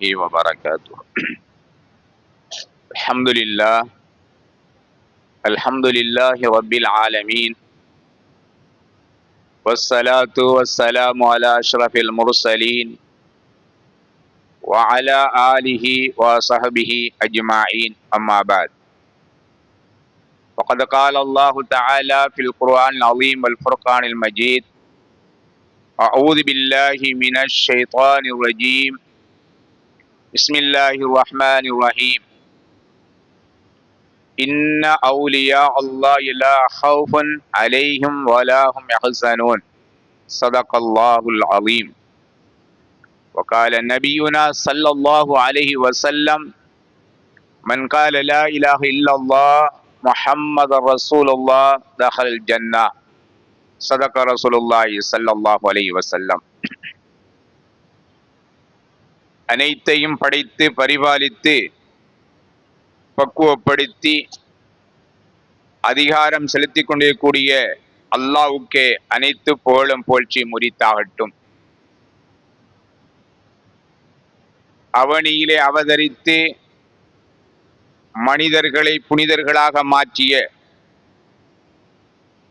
وبركاته. الحمد لله رب العالمين، والصلاة والسلام على أشرف المرسلين وعلى آله وصحبه أجمعين، أما بعد. وقد قال الله تعالى في القرآن العظيم والفرقان المجيد: أعوذ بالله من الشيطان الرجيم، بسم الله الرحمن الرحيم. إن أولياء الله لا خوف عليهم ولا هم يحزنون، صدق الله العظيم. وقال نبينا صلى الله عليه وسلم: من قال لا إله إلا الله محمد رسول الله دخل الجنة، صدق رسول الله صلى الله عليه وسلم. அனைத்தையும் படைத்து பரிபாலித்து பக்குவப்படுத்தி அதிகாரம் செலுத்திக் கொண்டிருக்கக்கூடிய அல்லாஹ்வுக்கே அனைத்து புகழும் புகழ்ச்சி முரித்தாகட்டும். அவனியிலே அவதரித்து மனிதர்களை புனிதர்களாக மாற்றிய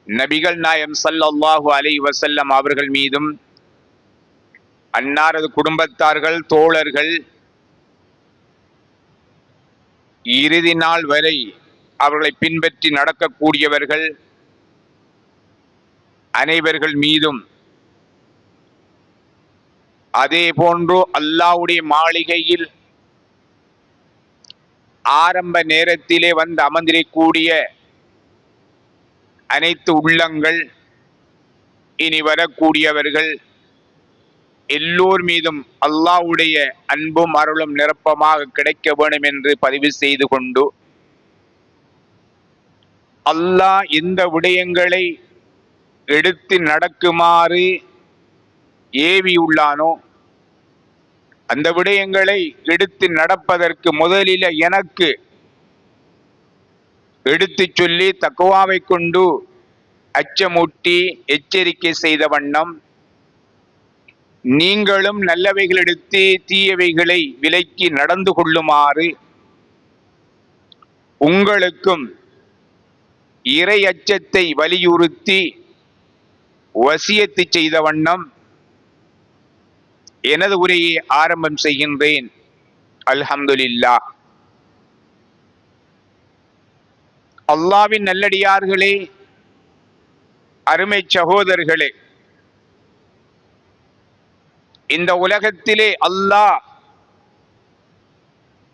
நபிகள் நாயகம் ஸல்லல்லாஹு அலைஹி வஸல்லம் அவர்கள் மீதும், அன்னாரது குடும்பத்தார்கள், தோழர்கள், இறுதி நாள் வரை அவர்களை பின்பற்றி நடக்கக்கூடியவர்கள் அனைவர்கள் மீதும், அதே போன்று அல்லாஹ்வுடைய மாளிகையில் ஆரம்ப நேரத்திலே வந்து அமர்ந்திருக்கக்கூடிய அனைத்து உள்ளங்கள், இனி வரக்கூடியவர்கள் எல்லோர் மீதும் அல்லாஹ்வுடைய அன்பும் அருளும் நிரப்பமாக கிடைக்க வேண்டும் என்று பதிவு செய்து கொண்டு, அல்லாஹ் எந்த விடயங்களை எடுத்து நடக்குமாறு ஏவியுள்ளானோ அந்த விடயங்களை எடுத்து நடப்பதற்கு முதலில் எனக்கு எடுத்து சொல்லி தக்வாவை கொண்டு அச்சமூட்டி எச்சரிக்கை செய்த வண்ணம், நீங்களும் நல்லவைகள் எடுத்து தீயவைகளை விலக்கி நடந்து கொள்ளுமாறு உங்களுக்கும் இறை அச்சத்தை வலியுறுத்தி வசியத்து செய்த வண்ணம் எனது உரையை ஆரம்பம் செய்கின்றேன். அல்ஹம்துலில்லாஹ். அல்லாஹ்வின் நல்லடியார்களே, அருமை சகோதரர்களே, இந்த உலகத்திலே அல்லாஹ்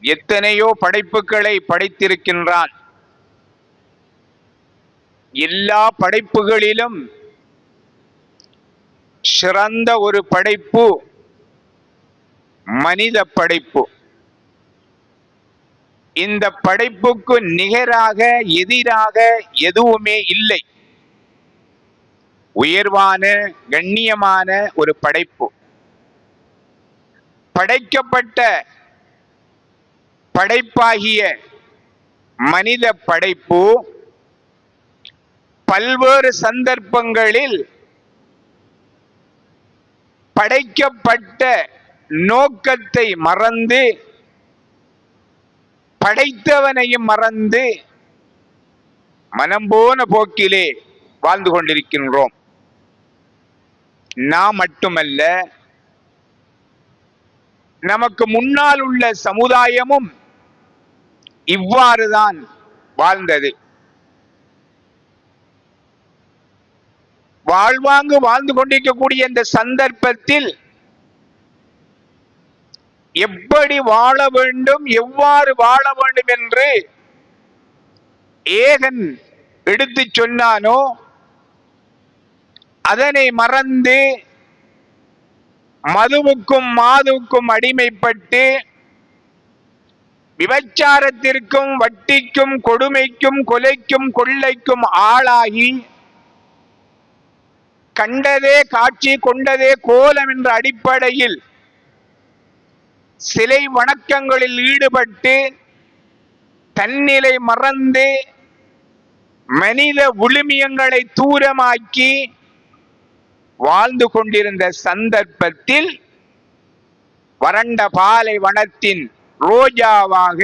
எத்தனையோ படைப்புகளை படைத்திருக்கின்றான். எல்லா படைப்புகளிலும் சிறந்த ஒரு படைப்பு மனித படைப்பு. இந்த படைப்புக்கு நிகராக எதிராக எதுவுமே இல்லை. உயர்வான கண்ணியமான ஒரு படைப்பு. படைக்கப்பட்ட படைப்பாகிய மனித படைப்பு பல்வேறு சந்தர்ப்பங்களில் படைக்கப்பட்ட நோக்கத்தை மறந்து, படைத்தவனையும் மறந்து மனம் போன போக்கிலே வாழ்ந்து கொண்டிருக்கின்றோம். நாம் மட்டுமல்ல, நமக்கு முன்னால் உள்ள சமுதாயமும் இவ்வாறுதான் வாழ்ந்தது. வாழ்வாங்கு வாழ்ந்து கொண்டிருக்கக்கூடிய இந்த சந்தர்ப்பத்தில் எப்படி வாழ வேண்டும், எவ்வாறு வாழ வேண்டும் என்று ஏகன் எடுத்து சொன்னானோ அதனை மறந்து மதுவுக்கும் மாதுவுக்கும் அடிமைப்பட்டு விபச்சாரத்திற்கும் வட்டிக்கும் கொடுமைக்கும் கொலைக்கும் கொள்ளைக்கும் ஆளாகி கண்டதே காட்சி கொண்டதே கோலம் என்ற அடிப்படையில் சிலை வணக்கங்களில் ஈடுபட்டு தன்னிலை மறந்து மனித விழுமியங்களை தூரமாக்கி வாழ்ந்து கொண்டிருந்த சந்தர்ப்பத்தில் வறண்ட பாலைவனத்தின் ரோஜாவாக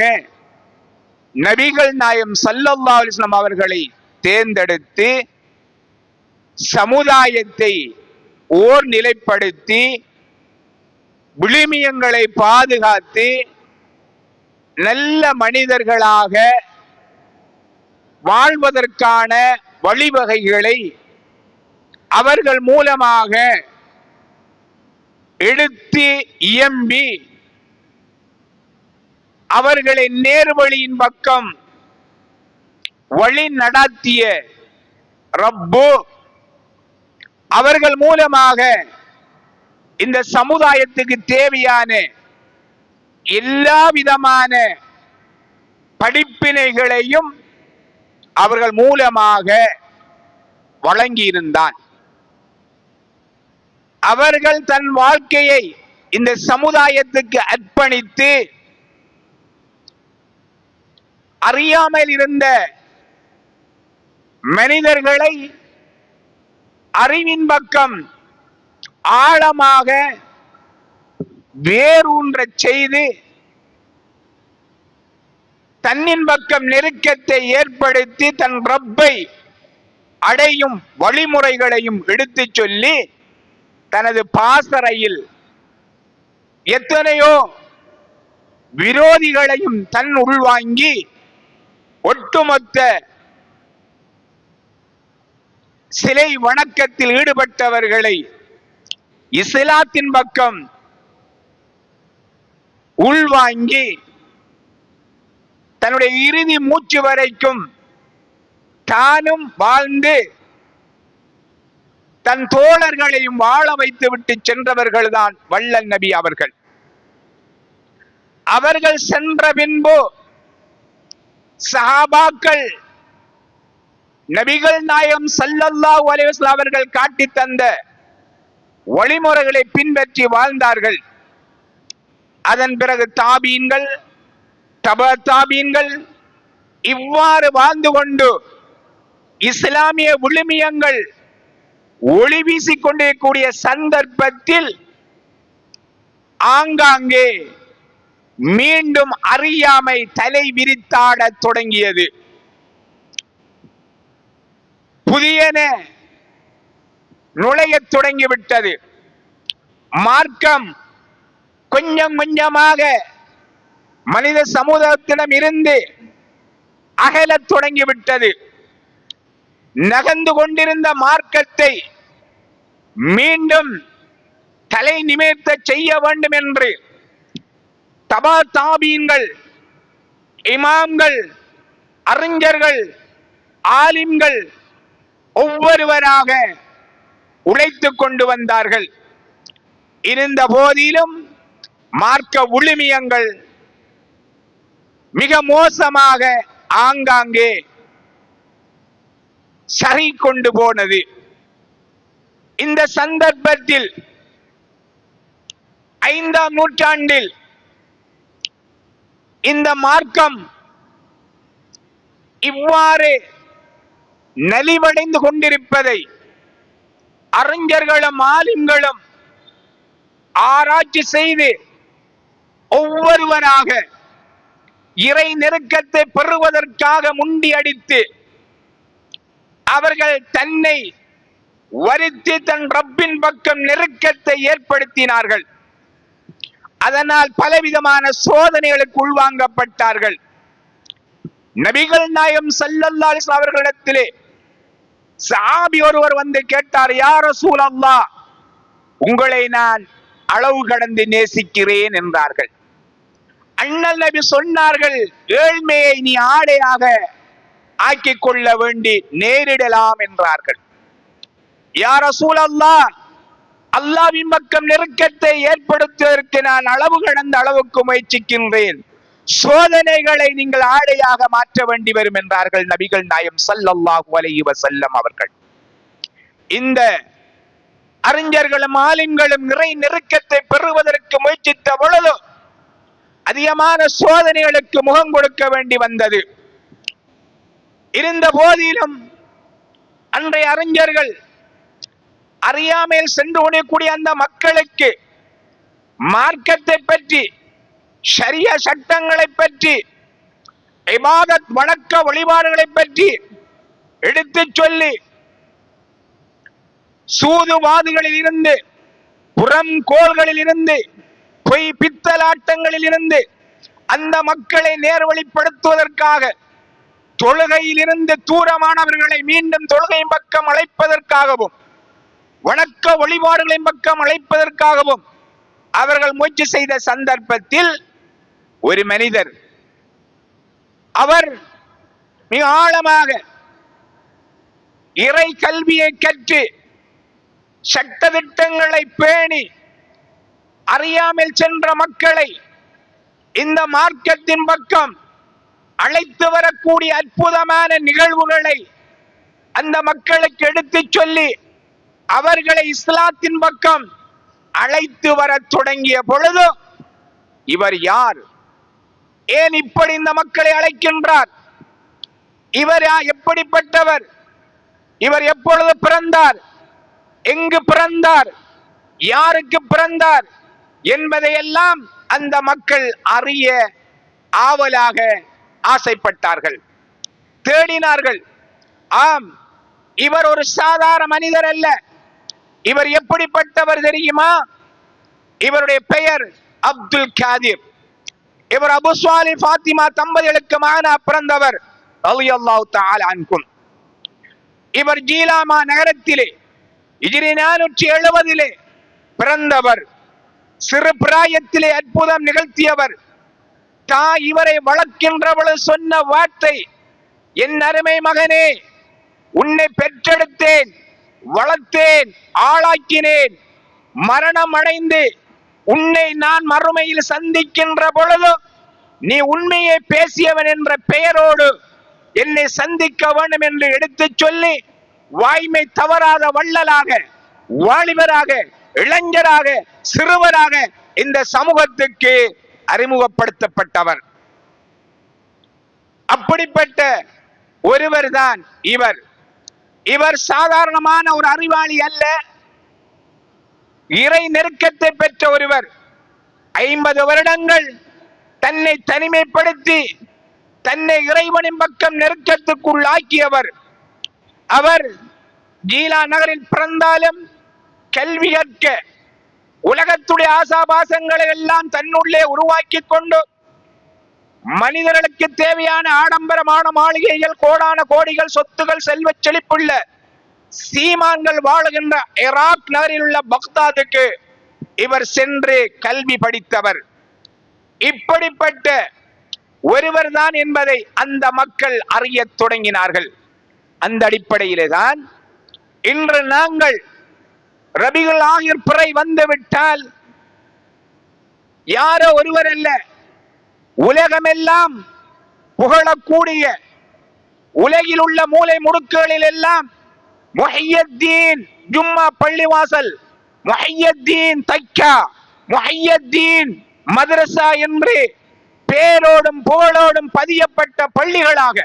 நபிகள் நாயகம் ஸல்லல்லாஹு அலைஹி வஸல்லம் அவர்களை தேர்ந்தெடுத்து சமுதாயத்தை ஓர் நிலைப்படுத்தி விழுமியங்களை பாதுகாத்து நல்ல மனிதர்களாக வாழ்வதற்கான வழிவகைகளை அவர்கள் மூலமாக எடுத்து இயம்பி அவர்களை நேர்வழியின் பக்கம் வழி நடத்திய ரப்பு அவர்கள் மூலமாக இந்த சமுதாயத்துக்கு தேவையான எல்லா விதமான படிப்பினைகளையும் அவர்கள் மூலமாக வழங்கியிருந்தான். அவர்கள் தன் வாழ்க்கையை இந்த சமுதாயத்துக்கு அர்ப்பணித்து அறியாமல் இருந்த மனிதர்களை அறிவின் பக்கம் ஆழமாக வேரூன்ற செய்து தன்னின் பக்கம் நெருக்கத்தை ஏற்படுத்தி தன் ரப்பை அடையும் வழிமுறைகளையும் எடுத்துச் சொல்லி தனது பாசறையில் எத்தனையோ விரோதிகளையும் தன் உள்வாங்கி ஒட்டுமொத்த சிலை வணக்கத்தில் ஈடுபட்டவர்களை இஸ்லாத்தின் பக்கம் உள்வாங்கி தன்னுடைய இறுதி மூச்சு வரைக்கும் தானும் வாழ்ந்து தன் தோழர்களையும் வாழ வைத்து விட்டு சென்றவர்கள் தான் வள்ளல் நபி அவர்கள். அவர்கள் சென்ற பின்பு சஹாபாக்கள் நபிகள் நாயகம் ஸல்லல்லாஹு அலைஹி வஸல்லம் அவர்கள் காட்டி தந்த வழிமுறைகளை பின்பற்றி வாழ்ந்தார்கள். அதன் பிறகு தாபீன்கள், தப தாபீன்கள் இவ்வாறு வாழ்ந்து கொண்டு இஸ்லாமிய விழுமியங்கள் ஒளி வீசிக் கொண்டிருக்கக்கூடிய சந்தர்ப்பத்தில் ஆங்காங்கே மீண்டும் அறியாமை தலை விரித்தாட தொடங்கியது. புதியன நுழைய தொடங்கிவிட்டது. மார்க்கம் கொஞ்சம் கொஞ்சமாக மனித சமூகத்திடம் இருந்து அகலத் தொடங்கிவிட்டது. நகர்ந்து கொண்டிருந்த மார்க்கத்தை மீண்டும் தலை நிமிர்த்த செய்ய வேண்டும் என்று தபா தாபீன்கள், இமாம்கள், அறிஞர்கள், ஆலிம்கள் ஒவ்வொருவராக உழைத்துக் கொண்டு வந்தார்கள். இருந்த போதிலும் மார்க்க விழுமியங்கள் மிக மோசமாக ஆங்காங்கே சரி கொண்டு போனது. இந்த சந்தர்ப்பத்தில் 5ஆம் நூற்றாண்டில் இந்த மார்க்கம் இவ்வாறு நலிவடைந்து கொண்டிருப்பதை அறிஞர்களும் ஆலிம்களும் ஆராய்ச்சி செய்து ஒவ்வொருவராக இறை நெருக்கத்தை பெறுவதற்காக முண்டி அடித்து அவர்கள் தன்னை வருத்தி தன் ரப்பின் பக்கம் நெருக்கத்தை ஏற்படுத்தினார்கள். அதனால் பலவிதமான சோதனைகளுக்கு உள்வாங்கப்பட்டார்கள். நபிகள் நாயகம் ஸல்லல்லாஹு அலைஹி வஸல்லம் அவர்களிடத்திலே சஹாபி ஒருவர் வந்து கேட்டார், யா ரசூலல்லாஹ், உங்களை நான் அளவு கடந்து நேசிக்கிறேன் என்றார்கள். அண்ணல் நபி சொன்னார்கள், ஏழ்மையை நீ ஆடையாக ஆக்கிக் கொள்ள வேண்டி நேரிடலாம் என்றார்கள். யா ரசூலல்லாஹ், அல்லாஹ்வின் பக்கம் நெருக்கத்தை ஏற்படுத்துவதற்கு நான் அளவு கடந்த அளவுக்கு முயற்சிக்கின்றேன், சோதனைகளை நீங்கள் ஆடையாக மாற்ற வேண்டி வரும் என்றார்கள் நபிகள் நாயகம் ஸல்லல்லாஹு அலைஹி வஸல்லம் அவர்கள். இந்த அறிஞர்களும் ஆலிம்களும் நிறை நெருக்கத்தை பெறுவதற்கு முயற்சித்த பொழுது அதிகமான சோதனைகளுக்கு முகம் கொடுக்க வேண்டி வந்தது. இருந்த போதிலும் அன்றைய அறிஞர்கள் அறியாமையில் சென்று கொண்டிருக்கூடிய அந்த மக்களுக்கு மார்க்கத்தை பற்றி, ஷரிய சட்டங்களை பற்றி, இபாதத் வணக்க வழிபாடுகளை பற்றி எடுத்து சொல்லி சூதுவாதுகளில் இருந்து, புறங்கோள்களில் இருந்து, பொய் பித்தலாட்டங்களில் இருந்து அந்த மக்களை நேர்வழிப்படுத்துவதற்காக, தொழுகையில் இருந்து தூரமானவர்களை மீண்டும் தொழுகையின் பக்கம் அழைப்பதற்காகவும், வணக்க வழிபாடுகளின் பக்கம் அழைப்பதற்காகவும் அவர்கள் முயற்சி செய்த சந்தர்ப்பத்தில் ஒரு மனிதர், அவர் மிக ஆழமாக இறை கல்வியை கற்று சட்டதிட்டங்களை பேணி அறியாமல் சென்ற மக்களை இந்த மார்க்கத்தின் பக்கம் அழைத்து வரக்கூடிய அற்புதமான நிகழ்வுகளை அந்த மக்களுக்கு எடுத்து சொல்லி அவர்களை இஸ்லாத்தின் பக்கம் அழைத்து வர தொடங்கிய பொழுது, இவர் யார், ஏன் இப்படி இந்த மக்களை அழைக்கின்றார், இவர் எப்படிப்பட்டவர், இவர் எப்பொழுது பிறந்தார், எங்கு பிறந்தார், யாருக்கு பிறந்தார் என்பதையெல்லாம் அந்த மக்கள் அறிய ஆவலாக ஆசைப்பட்டார்கள், தேடினார்கள். ஆம், இவர் ஒரு சாதாரண மனிதர் அல்ல. இவர் எப்படிப்பட்டவர் தெரியுமா? இவருடைய பெயர் அப்துல் காதிர். இவர் அபு சுவாலி ஃபாத்திமா தம்பதிகளுக்கு மகனாக பிறந்தவர் ரலியல்லாஹு தஆலா அன்ஹும். இவர் ஜீலாமா நகரத்திலே ஹிஜ்ரி 470 பிறந்தவர். சிறு பிராயத்திலே அற்புதம் நிகழ்த்தியவர். இவரை வளர்க்கின்றவள் சொன்ன வார்த்தை, என் அருமை மகனே, உன்னை பெற்றெடுத்தேன், வளர்த்தேன், ஆளாக்கினேன். மரணம் அடைந்து உன்னை நான் மறுமையில் சந்திக்கின்ற பொழுது நீ உண்மையை பேசியவன் என்ற பெயரோடு என்னை சந்திக்க வேண்டும் என்று எடுத்து சொல்லி, வாய்மை தவறாத வள்ளலாக, வாலிபராக, இளைஞராக, சிறுவராக இந்த சமூகத்துக்கு அறிமுகப்படுத்தப்பட்டவர். அப்படிப்பட்ட ஒருவர் தான் இவர். இவர் சாதாரணமான ஒரு அறிவாளி அல்ல, இறை நெருக்கத்தை பெற்ற ஒருவர். 50 வருடங்கள் தன்னை தனிமைப்படுத்தி தன்னை இறைவனின் பக்கம் நெருக்கத்துக்குள்ளாக்கியவர். அவர் ஜீலா நகரில் பிறந்தாலும் கல்வி கற்க, உலகத்துடைய ஆசாபாசங்களை எல்லாம் தன்னுள்ளே உருவாக்கி கொண்டு மனிதர்களுக்கு தேவையான ஆடம்பரமான மாளிகைகள், கோடான கோடிகள், சொத்துகள், செல்வ செழிப்புள்ள சீமான்கள் வாழுகின்ற ஈராக் நகரில் உள்ள பக்தாதுக்கு இவர் சென்று கல்வி படித்தவர். இப்படிப்பட்ட ஒருவர் தான் என்பதை அந்த மக்கள் அறிய தொடங்கினார்கள். அந்த அடிப்படையிலே தான் இன்று நாங்கள் ரபியுல் ஆகிர் பிறை வந்துவிட்டால் யாரோ ஒருவர் அல்ல, உலகமெல்லாம் புகழக்கூடிய, உலகில் உள்ள மூலை முடுக்குகளில் எல்லாம் முஹையத்தீன் ஜும்மா பள்ளிவாசல், முஹையத்தீன் தக்கா, முஹையத்தீன் மதரசா என்று பேரோடும் புகழோடும் பதியப்பட்ட பள்ளிகளாக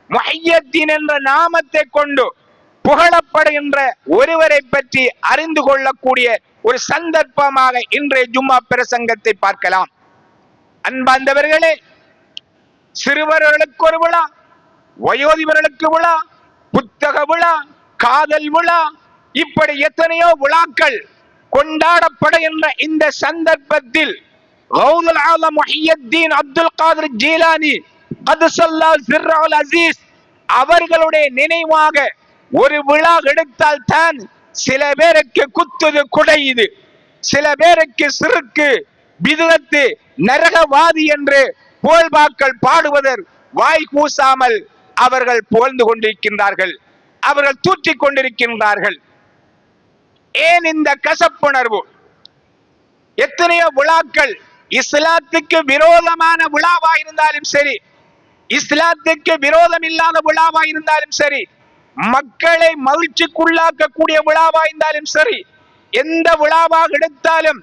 முஹையத்தீன் என்ற நாமத்தை கொண்டு புகழப்படுகின்ற ஒருவரை பற்றி அறிந்து கொள்ளக்கூடிய ஒரு சந்தர்ப்பமாக இன்றைய ஜும்மா பிரசங்கத்தை பார்க்கலாம். அன்பார்ந்தவர்களே, சிறுவர்களுக்கு ஒரு விழா, வயோதிபர்களுக்கு விழா, புத்தக விழா, காதல் விழா, இப்படி எத்தனையோ விழாக்கள் கொண்டாடப்படுகின்ற இந்த சந்தர்ப்பத்தில் கௌதுல் ஆலம் முஹையத்தீன் அப்துல் காதிர் ஜீலானி கதஸல்லாஹு சிர்ரஹுல் அஸீஸ் அவர்களுடைய நினைவாக ஒரு விழா எடுத்தால் தான் சில பேருக்கு குத்துது குடையுது, சில பேருக்கு சிறுக்கு, பிதுஅத்து, நரகவாதி என்று புகழ்பாக்கள் பாடுவதற்கு வாய் கூசாமல் அவர்கள் புகழ்ந்து கொண்டிருக்கின்றார்கள், அவர்கள் தூற்றிக் கொண்டிருக்கின்றார்கள். ஏன் இந்த கசப்புணர்வு? எத்தனையோ விழாக்கள் இஸ்லாத்துக்கு விரோதமான விழாவா இருந்தாலும் சரி, இஸ்லாத்துக்கு விரோதம் இல்லாத விழாவா இருந்தாலும் சரி, மக்களை மகிழ்ச்சிக்குள்ளாக்கக்கூடிய விழாவா இருந்தாலும் சரி, எந்த விழாவாக எடுத்தாலும்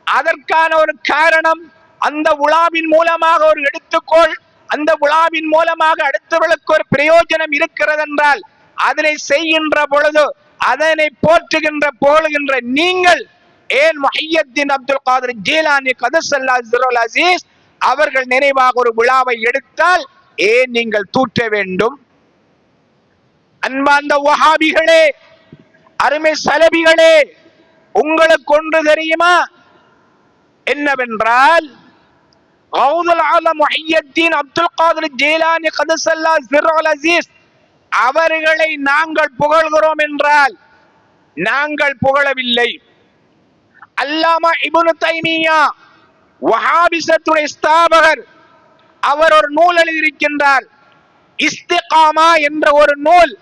அதற்கான ஒரு காரணம், அந்த விழாவின் மூலமாக ஒரு எடுத்துக்கோள், அந்த விழாவின் மூலமாக அடுத்தவர்களுக்கு ஒரு பிரயோஜனம் இருக்கிறது என்றால் அதனை செய்கின்ற பொழுது, அதனை போற்றுகின்ற புகழுகின்ற நீங்கள் ஏன் முஹையத்தீன் அப்துல் காதிர் ஜீலானி கதஸல்லாஹு சிர்ருல் அஸீஸ் அவர்கள் நினைவாக ஒரு விழாவை எடுத்தால் ஏன் நீங்கள் தூற்ற வேண்டும்? அன்பார்ந்த வஹாபிகளே, அருமை சலபிகளே, உங்களுக்கு ஒன்று தெரியுமா? என்னவென்றால் கௌதுல் ஆலம் முஹையத்தீன் அப்துல் காதிர் ஜீலானி கதஸல்லாஹு சிர்ருல் அஸீஸ் அவர்களை நாங்கள் புகழ்கிறோம் என்றால் நாங்கள் புகழவில்லை. அல்லாமா இப்னு தைமியா வஹாபிசத்துடைய ஸ்தாபகர், அவர் ஒரு நூல் எழுதியிருக்கின்றார், இஸ்திகாமா என்ற ஒரு நூல்.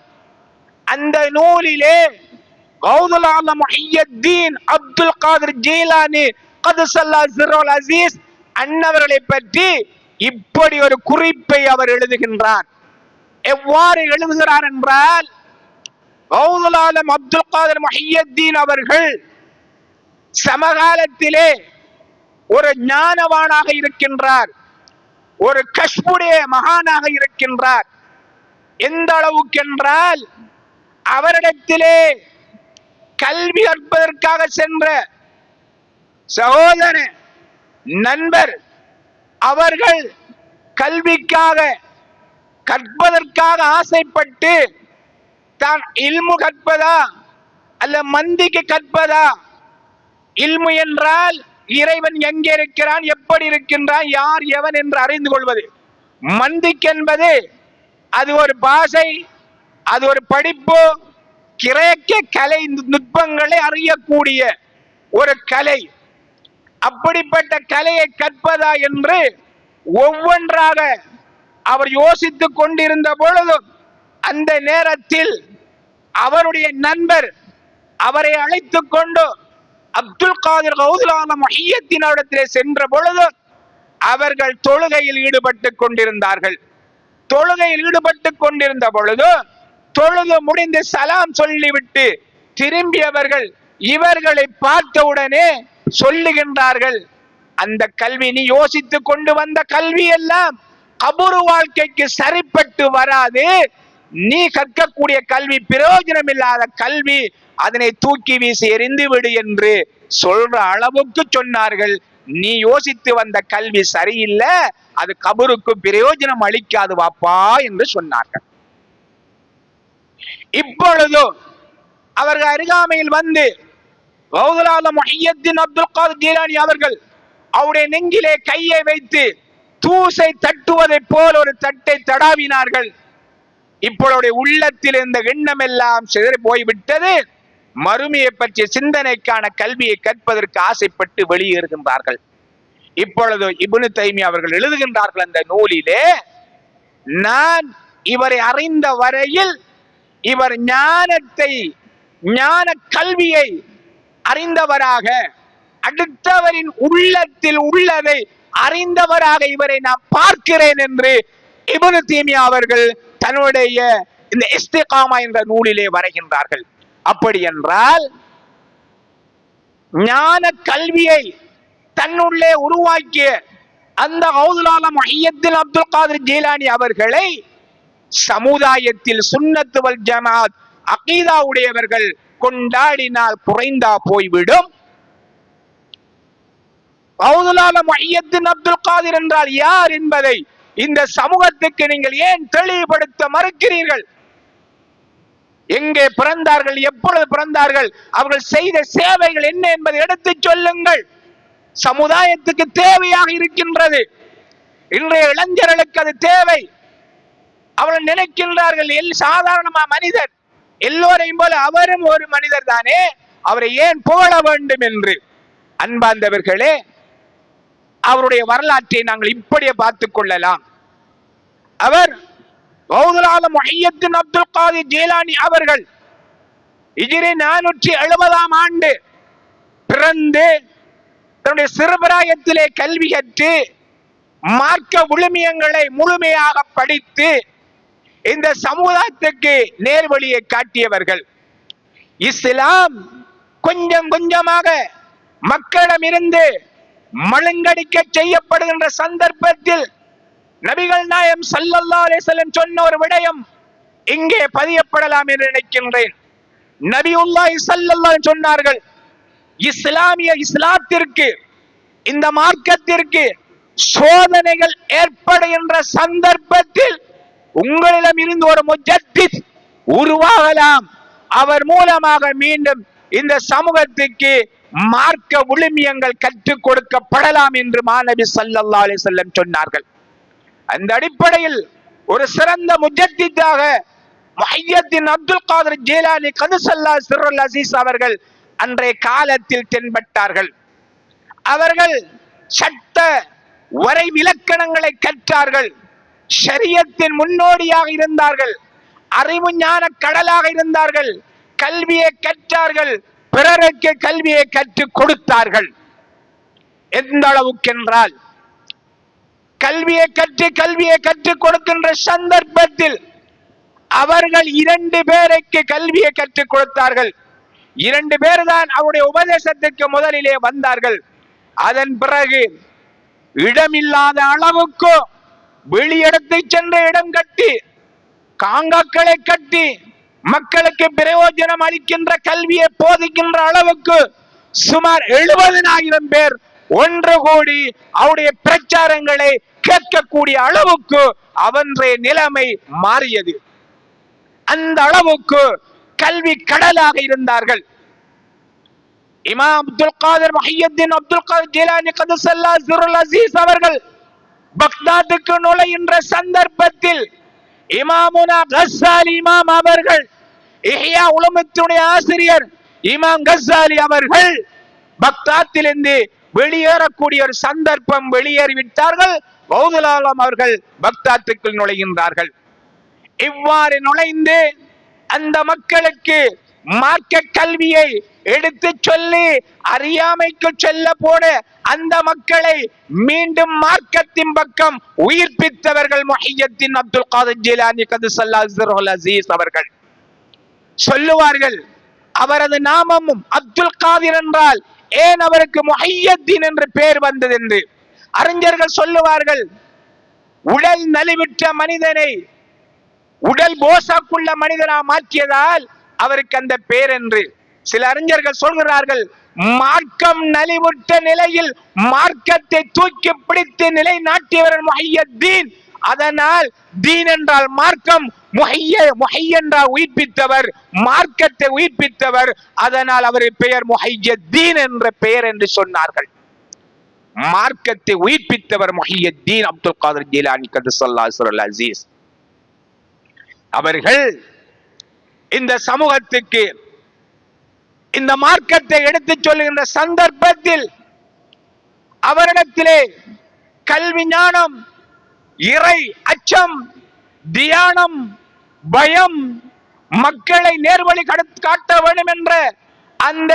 அந்த நூலிலே கௌதுல் ஆலம் முஹையத்தீன் அப்துல் காதிர் ஜீலானி கதஸல்லாஹு சிர்ருல் அஸீஸ் அன்னவர்களை பற்றி இப்படி ஒரு குறிப்பை அவர் எழுதுகின்றார். எவ்வாறு எழுதுகிறார் என்றால், கௌதுல் ஆலம் அப்துல் காதிர் முஹையத்தீன் அவர்கள் சமகாலத்திலே ஒரு ஞானவானாக இருக்கின்றார், ஒரு கஷ்புடைய மகானாக இருக்கின்றார். எந்த அளவுக்கு என்றால், அவரிடத்திலே கல்வி கற்பதற்காக சென்ற சகோதர நண்பர் அவர்கள் கல்விக்காக கற்பதற்காக ஆசைப்பட்டு தான் இல்மு கற்பதா அல்ல மந்திக்கு கற்பதா? இல்மு என்றால் இறைவன் எங்கே இருக்கிறான், எப்படி இருக்கின்றான், யார் எவன் என்று அறிந்து கொள்வது. மந்திக் என்பது அது ஒரு பாஷை, அது ஒரு படிப்பு, கிரேக்க கலை நுட்பங்களை அறியக்கூடிய ஒரு கலை. அப்படிப்பட்ட கலையை கற்பதா என்று ஒவ்வொன்றாக அவர் யோசித்துக் கொண்டிருந்த பொழுது அந்த நேரத்தில் அவருடைய நண்பர் அவரை அழைத்துக் கொண்டு அப்துல் காதிர் கௌதுல் ஆலம் முஹையத்தீன் இடத்திலே சென்ற பொழுது அவர்கள் தொழுகையில் ஈடுபட்டுக் கொண்டிருந்தார்கள். தொழுகையில் ஈடுபட்டுக் கொண்டிருந்த பொழுது தொழுது முடிந்து சலாம் சொல்லிவிட்டு திரும்பியவர்கள் இவர்களை பார்த்தவுடனே சொல்லுகின்றார்கள், அந்த கல்வி நீ யோசித்துக் கொண்டு வந்த கல்வி எல்லாம் கபரு வாழ்க்கைக்கு சரிப்பட்டு வராது, நீ கற்கக்கூடிய கல்வி பிரயோஜனம் இல்லாத கல்வி, அதனை தூக்கி வீசி எறிந்து விடு என்று சொல்ற அளவுக்கு சொன்னார்கள். நீ யோசித்து வந்த கல்வி சரியில்லை, அது கபருக்கு பிரயோஜனம் அளிக்காது வாப்பா என்று சொன்னார்கள். இப்பொழுது அவர்கள் அருகாமையில் வந்து கௌதுல் ஆலம் முஹையத்தீன் அப்துல் காதிர் ஜீலானி அவர்கள் அவருடைய நெஞ்சிலே கையை வைத்து தூசை தட்டுவதை போல் ஒரு தட்டை தடாவினார்கள். இப்பொழுது உள்ளத்தில் இருந்த எண்ணம் எல்லாம் சிதறி போய்விட்டது. மறுமையை பற்றிய சிந்தனைக்கான கல்வியை கற்பதற்கு ஆசைப்பட்டு வெளியேறுகின்றார்கள். இப்பொழுது இப்னு தைமியா அவர்கள் எழுதுகின்றார்கள் அந்த நூலிலே, நான் இவரை அறிந்த வரையில் இவர் ஞானத்தை, ஞான கல்வியை அறிந்தவராக, அடுத்தவரின் உள்ளத்தில் உள்ளதை அறிந்தவராக இவரை நான் பார்க்கிறேன் என்று இப்னு தைமியா அவர்கள் தன்னுடைய இந்த இஸ்திகாமா என்ற நூலிலே வரைகின்றார்கள். அப்படி என்றால் ஞான கல்வியை தன்னுள்ளே உருவாக்கிய அந்த கௌதுல் ஆலம் முஹையத்தீன் அப்துல் காதிர் ஜீலானி அவர்களை சமுதாயத்தில் சுன்னத் வல் ஜமாத் அகீதா உடையவர்கள் கொண்டாடினால் குறைந்தா போய்விடும். கௌதுல் ஆலம் முஹையத்தீன் அப்துல் காதிர் என்றால் யார் என்பதை இந்த சமூகத்துக்கு நீங்கள் ஏன் தெளிவுபடுத்த மறுக்கிறீர்கள்? எங்கே பிறந்தார்கள், எப்பொழுது பிறந்தார்கள், அவர்கள் செய்த சேவைகள் என்ன என்பதை எடுத்துச் சொல்லுங்கள். சமுதாயத்துக்கு தேவையாக இருக்கின்றது. இன்றைய இளைஞர்களுக்கு அது தேவை. அவர்கள் நினைக்கின்றார்கள் சாதாரணமா மனிதர், எல்லோரையும் போல அவரும் ஒரு மனிதர் தானே, அவரை ஏன் புகழ வேண்டும் என்று. அன்பார்ந்தவர்களே, அவருடைய வரலாற்றை நாங்கள் இப்படியே பார்த்துக் கொள்ளலாம். அவர் கௌதுல் ஆலம் முஹையத்தீன் அப்துல் காதிர் ஜீலானி அவர்கள் ஹிஜ்ரி 470 ஆண்டு பிறந்து தன்னுடைய சிறுபிராயத்திலே கல்வி கற்று மார்க்க விழுமியங்களை முழுமையாக படித்து இந்த சமுதாயத்துக்கு நேர்வழியை காட்டியவர்கள். இஸ்லாம் கொஞ்சம் கொஞ்சமாக மக்களிடமிருந்து மழுங்கடிக்க செய்யப்படுகின்ற சந்தர்ப்பத்தில் நபிகள் நாயகம் ஸல்லல்லாஹு அலைஹி வஸல்லம் சொன்ன ஒரு விடயம் இங்கே பதியப்படலாம் என்று நினைக்கின்றேன். நபியுல்லாஹி ஸல்லல்லாஹு அலைஹி சொன்னார்கள், இஸ்லாத்திற்கு, இந்த மார்க்கத்திற்கு சோதனைகள் ஏற்படுகின்ற சந்தர்ப்பத்தில் உங்களிடம் இருந்து ஒரு முஜத்தித் உருவாகலாம். அவர் மூலமாக மீண்டும் இந்த சமூகத்துக்கு மார்க்க விழுமியங்கள் கற்றுக் கொடுக்கப்படலாம் என்று மாநபி ஸல்லல்லாஹு அலைஹி வஸல்லம் சொன்னார்கள். அந்த அடிப்படையில் ஒரு சிறந்த முஜத்தித்தாக முஹையத்தீன் அப்துல் காதிர் ஜீலானி கதுஸல்லாஹு சிர்ருல் அஸீஸ் அவர்கள் அன்றைய காலத்தில் தென்பட்டார்கள். அவர்கள் சட்ட வரை விலக்கணங்களை கற்றார்கள். ஷரியத்தின் முன்னோடியாக இருந்தார்கள். அறிவு ஞான கடலாக இருந்தார்கள். கல்வியை கற்றார்கள். பிறருக்கு கல்வியை கற்றுக் கொடுத்தார்கள். எந்த அளவுக்கு என்றால், கல்வியை கற்றுக் கொடுக்கின்ற சந்தர்ப்பத்தில் அவர்கள் 2 பேருக்கு கல்வியை கற்றுக் கொடுத்தார்கள். 2 பேர் தான் அவருடைய உபதேசத்திற்கு முதலிலே வந்தார்கள். அதன் பிறகு இடமில்லாத அளவுக்கு வெளியிடத்தை சென்ற இடம் கட்டி, காங்காக்களை கட்டி, மக்களுக்கு பிரயோஜனம் அளிக்கின்ற கல்வியை போதிக்கின்ற அளவுக்கு சுமார் 70,000 பேர் ஒன்று கூடி அவருடைய பிரச்சாரங்களை கேட்கக்கூடிய அளவுக்கு அவனுடைய நிலைமை மாறியது. அந்த அளவுக்கு கல்வி கடலாக இருந்தார்கள். இமாம் அப்துல் காதிர் முஹையத்தீன் அப்துல் காதிர் ஜீலானி கதுஸல்லாஹு சிர்ருல் அஸீஸ் அவர்கள் பக்தாதுக்கு நுழைகின்ற சந்தர்ப்பத்தில் இமாமுனா கஸ்ஸாலி இமாம் அவர்கள், இஹ்யா உலூமுத்தீனுடைய ஆசிரியர் இமாம் கஸ்ஸாலி அவர்கள் பக்தாத்திலிருந்து வெளியேறக்கூடிய ஒரு சந்தர்ப்பம், வெளியேறிவிட்டார்கள். கௌதுல் ஆலம் அவர்கள் பக்தாத்துக்குள் நுழைகின்றார்கள். இவ்வாறு நுழைந்து அந்த மக்களுக்கு மார்க்க கல்வியை எடுத்து சொல்லி அறியாமைக்கு செல்ல போட அந்த மக்களை மீண்டும் மார்க்கத்தின் பக்கம் உயிர்ப்பித்தவர்கள் முஹையத்தீன் அப்துல் காதிர் ஜீலானி கதுஸல்லாஹு சிர்ருல் அஸீஸ் அவர்கள். சொல்லுவார்கள், அவரது நாமமும் அப்துல் காதிர் என்றால் ஏன் அவருக்கு முஹையத்தீன் என்று பெயர் வந்தது என்று அறிஞர்கள் சொல்லுவார்கள். உடல் நலிவிட்ட மனிதனை உடல் போசாக்குள்ள மனிதனா மாற்றியதால் அவருக்கு அந்த பெயர் என்று. சில அறிஞர்கள் சொல்கிறார்கள், மார்க்கம் நலிவுற்ற நிலையில் மார்க்கத்தை தூக்கி பிடித்து நிலை நாட்டியவர் முஹையத்தீன். அதனால் தீன் என்றால் மார்க்கம், முஹைய என்றால் உயிர்ப்பித்தவர், மார்க்கத்தை உயிர்ப்பித்தவர். அதனால் அவர் பெயர் முஹையத்தீன் என்ற பெயர் என்று சொன்னார்கள். மார்க்கத்தை உயிர்ப்பித்தவர் முஹையத்தீன் அப்துல் காதிர் ஜீலானி கதுஸல்லாஹு சிர்ருல் அஸீஸ் அவர்கள். இந்த சமூகத்துக்கு இந்த மார்க்கத்தை எடுத்துச் சொல்லுகின்ற சந்தர்ப்பத்தில் அவரிடத்திலே கல்வி ஞானம், இறை அச்சம், தியானம், பயம், மக்களை நேர்வழி காட்ட வேண்டும் என்ற அந்த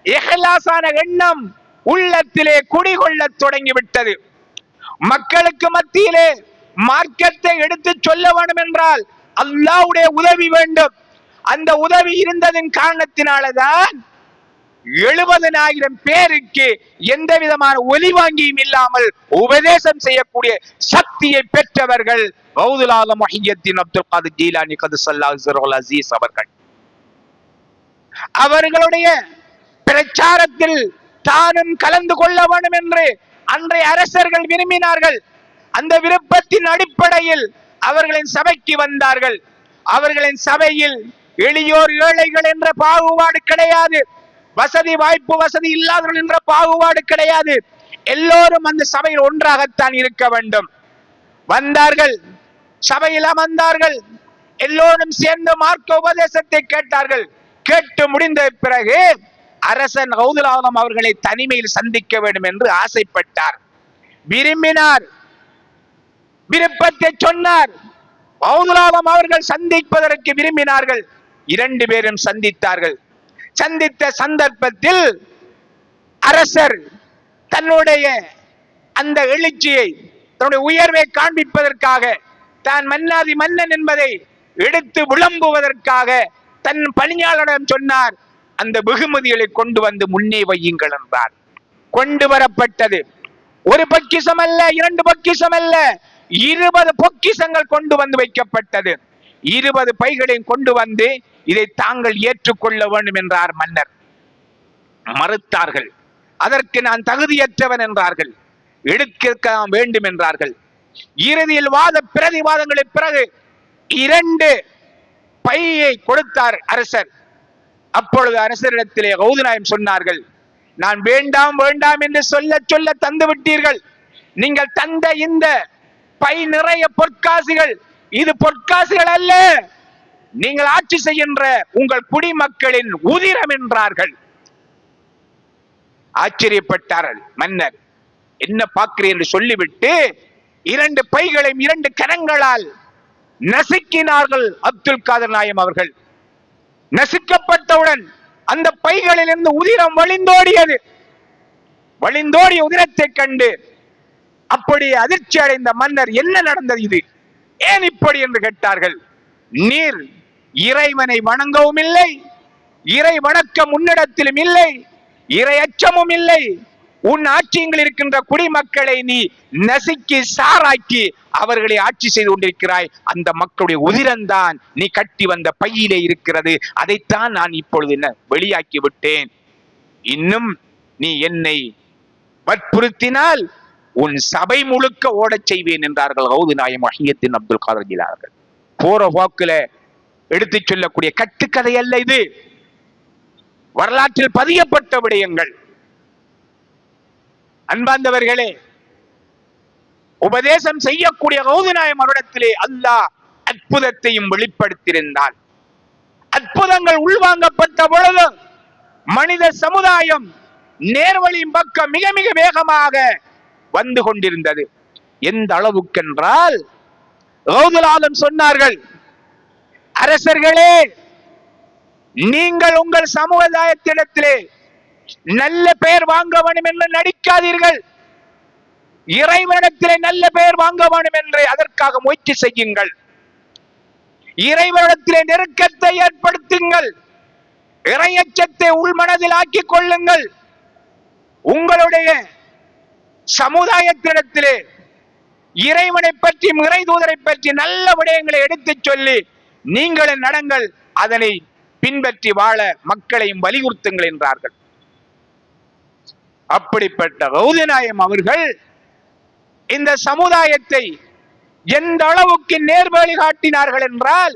இஹ்லாஸான எண்ணம் உள்ளத்திலே குடிகொள்ள தொடங்கிவிட்டது. மக்களுக்கு மத்தியிலே மார்க்கத்தை எடுத்துச் சொல்ல வேண்டும் என்றால் அல்லாஹ்வுடைய உதவி வேண்டும். அந்த உதவி இருந்ததின் காரணத்தினால்தான் 70,000 பேருக்கு எந்த விதமான ஒலி வாங்கியும் இல்லாமல் உபதேசம் செய்யக்கூடிய சக்தியை பெற்றவர்கள் கௌதுல் ஆலம் முஹையத்தீன் அப்துல் காதிர் ஜீலானி கதுஸல்லாஹு சிர்ருல் அஸீஸ் அவர்கள். அவர்களுடைய பிரச்சாரத்தில் தானும் கலந்து கொள்ள வேண்டும் என்று அன்றைய அரசர்கள் விரும்பினார்கள். அந்த விருப்பத்தின் அடிப்படையில் அவர்களின் சபைக்கு வந்தார்கள். அவர்களின் சபையில் எளியோர் ஏழைகள் என்ற பாகுபாடு கிடையாது. வசதி வாய்ப்பு வசதி இல்லாதவர்கள் என்ற பாகுபாடு கிடையாது. எல்லோரும் அந்த சபையில் ஒன்றாகத்தான் இருக்க வேண்டும். வந்தார்கள், சபையில் அமர்ந்தார்கள். எல்லோரும் சேர்ந்து மார்க்க உபதேசத்தை கேட்டார்கள். கேட்டு முடிந்த பிறகு அரசன் கௌதுல் ஆலம் அவர்களை தனிமையில் சந்திக்க வேண்டும் என்று ஆசைப்பட்டார், விரும்பினார், விருப்பத்தை சொன்னார். கௌதுல் ஆலம் அவர்கள் சந்திப்பதற்கு விரும்பினார்கள். 2 பேரும் சந்தித்தார்கள். சந்தித்த சந்தர்ப்பத்தில் அரசர் தன்னுடைய அந்த எழுச்சியை, தன்னுடைய உயர்வை காண்பிப்பதற்காக, தான் மன்னாதி மன்னன் என்பதை எடுத்து விளம்புவதற்காக தன் பணியாளரிடம் சொன்னார், அந்த வெகுமதிகளை கொண்டு வந்து முன்னே வையுங்கள் என்றார். கொண்டு வரப்பட்டது. ஒரு பொக்கிஷம் அல்ல, 2 பொக்கிஷம் அல்ல, 20 பொக்கிஷங்கள் கொண்டு வந்து வைக்கப்பட்டது. 20 பைகளையும் கொண்டு வந்து இதை தாங்கள் ஏற்றுக்கொள்ள வேண்டும் என்றார் மன்னர். மறுத்தார்கள். அதற்கு நான் தகுதியற்றவன் என்றார்கள். எடுக்க வேண்டும் என்றார்கள். இறுதியில் வாத பிரதிவாதங்களுக்கு பிறகு 2 பையை கொடுத்தார் அரசர். அப்பொழுது அரசரிடத்திலே கௌது நாயம் சொன்னார்கள், நான் வேண்டாம் வேண்டாம் என்று சொல்ல சொல்ல தந்து விட்டீர்கள். நீங்கள் தந்த இந்த பை நிறைய பொற்காசுகள், இது பொற்காசுகள் அல்ல, நீங்கள் ஆட்சி செய்கின்ற உங்கள் குடிமக்களின் உதிரம் என்றார்கள். ஆச்சரியப்பட்டார்கள் மன்னர். என்ன பார்க்கிறீர்கள் என்று சொல்லிவிட்டு 2 பைகளையும் 2 கரங்களால் நசுக்கினார்கள் அப்துல் காதர் நாயம் அவர்கள். நசுக்கப்பட்டவுடன் அந்த பைகளில் இருந்து உதிரம் வழிந்தோடியது. வழிந்தோடிய உதிரத்தை கண்டு அப்படி அதிர்ச்சி அடைந்த மன்னர், என்ன நடந்தது, இது ஏன் இப்படி என்று கேட்டார்கள். நீர் இறைவனை வணங்கவும் இல்லை, இறை வணக்கம் முன்னிடத்திலும் இல்லை, இறை அச்சமும் இல்லை, உன் ஆட்சியங்கள் இருக்கின்ற குடிமக்களை நீ நசுக்கி சாராக்கி அவர்களை ஆட்சி செய்து கொண்டிருக்கிறாய். அந்த மக்களுடைய உதிரம்தான் நீ கட்டி வந்த பையிலே இருக்கிறது. அதைத்தான் நான் இப்பொழுது வெளியாக்கி விட்டேன். இன்னும் நீ என்னை வற்புறுத்தினால் உன் சபை முழுக்க ஓடச் செய்வேன் என்றார்கள் கௌது நாயம் முஹையத்தீன் அப்துல் காதர் ஜிலானி அவர்கள். போற போக்குல எடுத்து சொல்லக்கூடிய கட்டுக்கதை அல்ல இது, வரலாற்றில் பதியப்பட்ட விடயங்கள். அன்பார்ந்தவர்களே, உபதேசம் செய்யக்கூடிய கௌது நாயம் அவரிடத்திலே அல்லாஹ் அற்புதத்தையும் வெளிப்படுத்தியிருந்தான். அற்புதங்கள் உள்வாங்கப்பட்ட பொழுது மனித சமுதாயம் நேர்வழியின் பக்கம் மிக மிக வேகமாக வந்து கொண்டிருந்தது. எந்த அளவுக்கென்றால் கௌதுல் ஆலம் சொன்னார்கள், அரசர்களே, நீங்கள் உங்கள் சமுதாயத்திடத்திலே நல்ல பெயர் வாங்க வேண்டும் என்று நடிக்காதீர்கள். இறைவனிடத்திலே நல்ல பெயர் வாங்க வேண்டும் என்று அதற்காக முயற்சி செய்யுங்கள். இறைவனிடத்திலே நெருக்கத்தை ஏற்படுத்துங்கள். இறையச்சத்தை உள்மனதில் ஆக்கிக் கொள்ளுங்கள். உங்களுடைய சமுதாயத்திடத்திலே இறைவனை பற்றி, இறை தூதரை பற்றி நல்ல விடயங்களை எடுத்துச் சொல்லி நீங்களும் நடங்கள், அதனை பின்பற்றி வாழ மக்களையும் வலியுறுத்துங்கள் என்றார்கள். அப்படிப்பட்ட கௌது நாயம் அவர்கள் இந்த சமுதாயத்தை எந்த அளவுக்கு நேர்வழி காட்டினார்கள் என்றால்,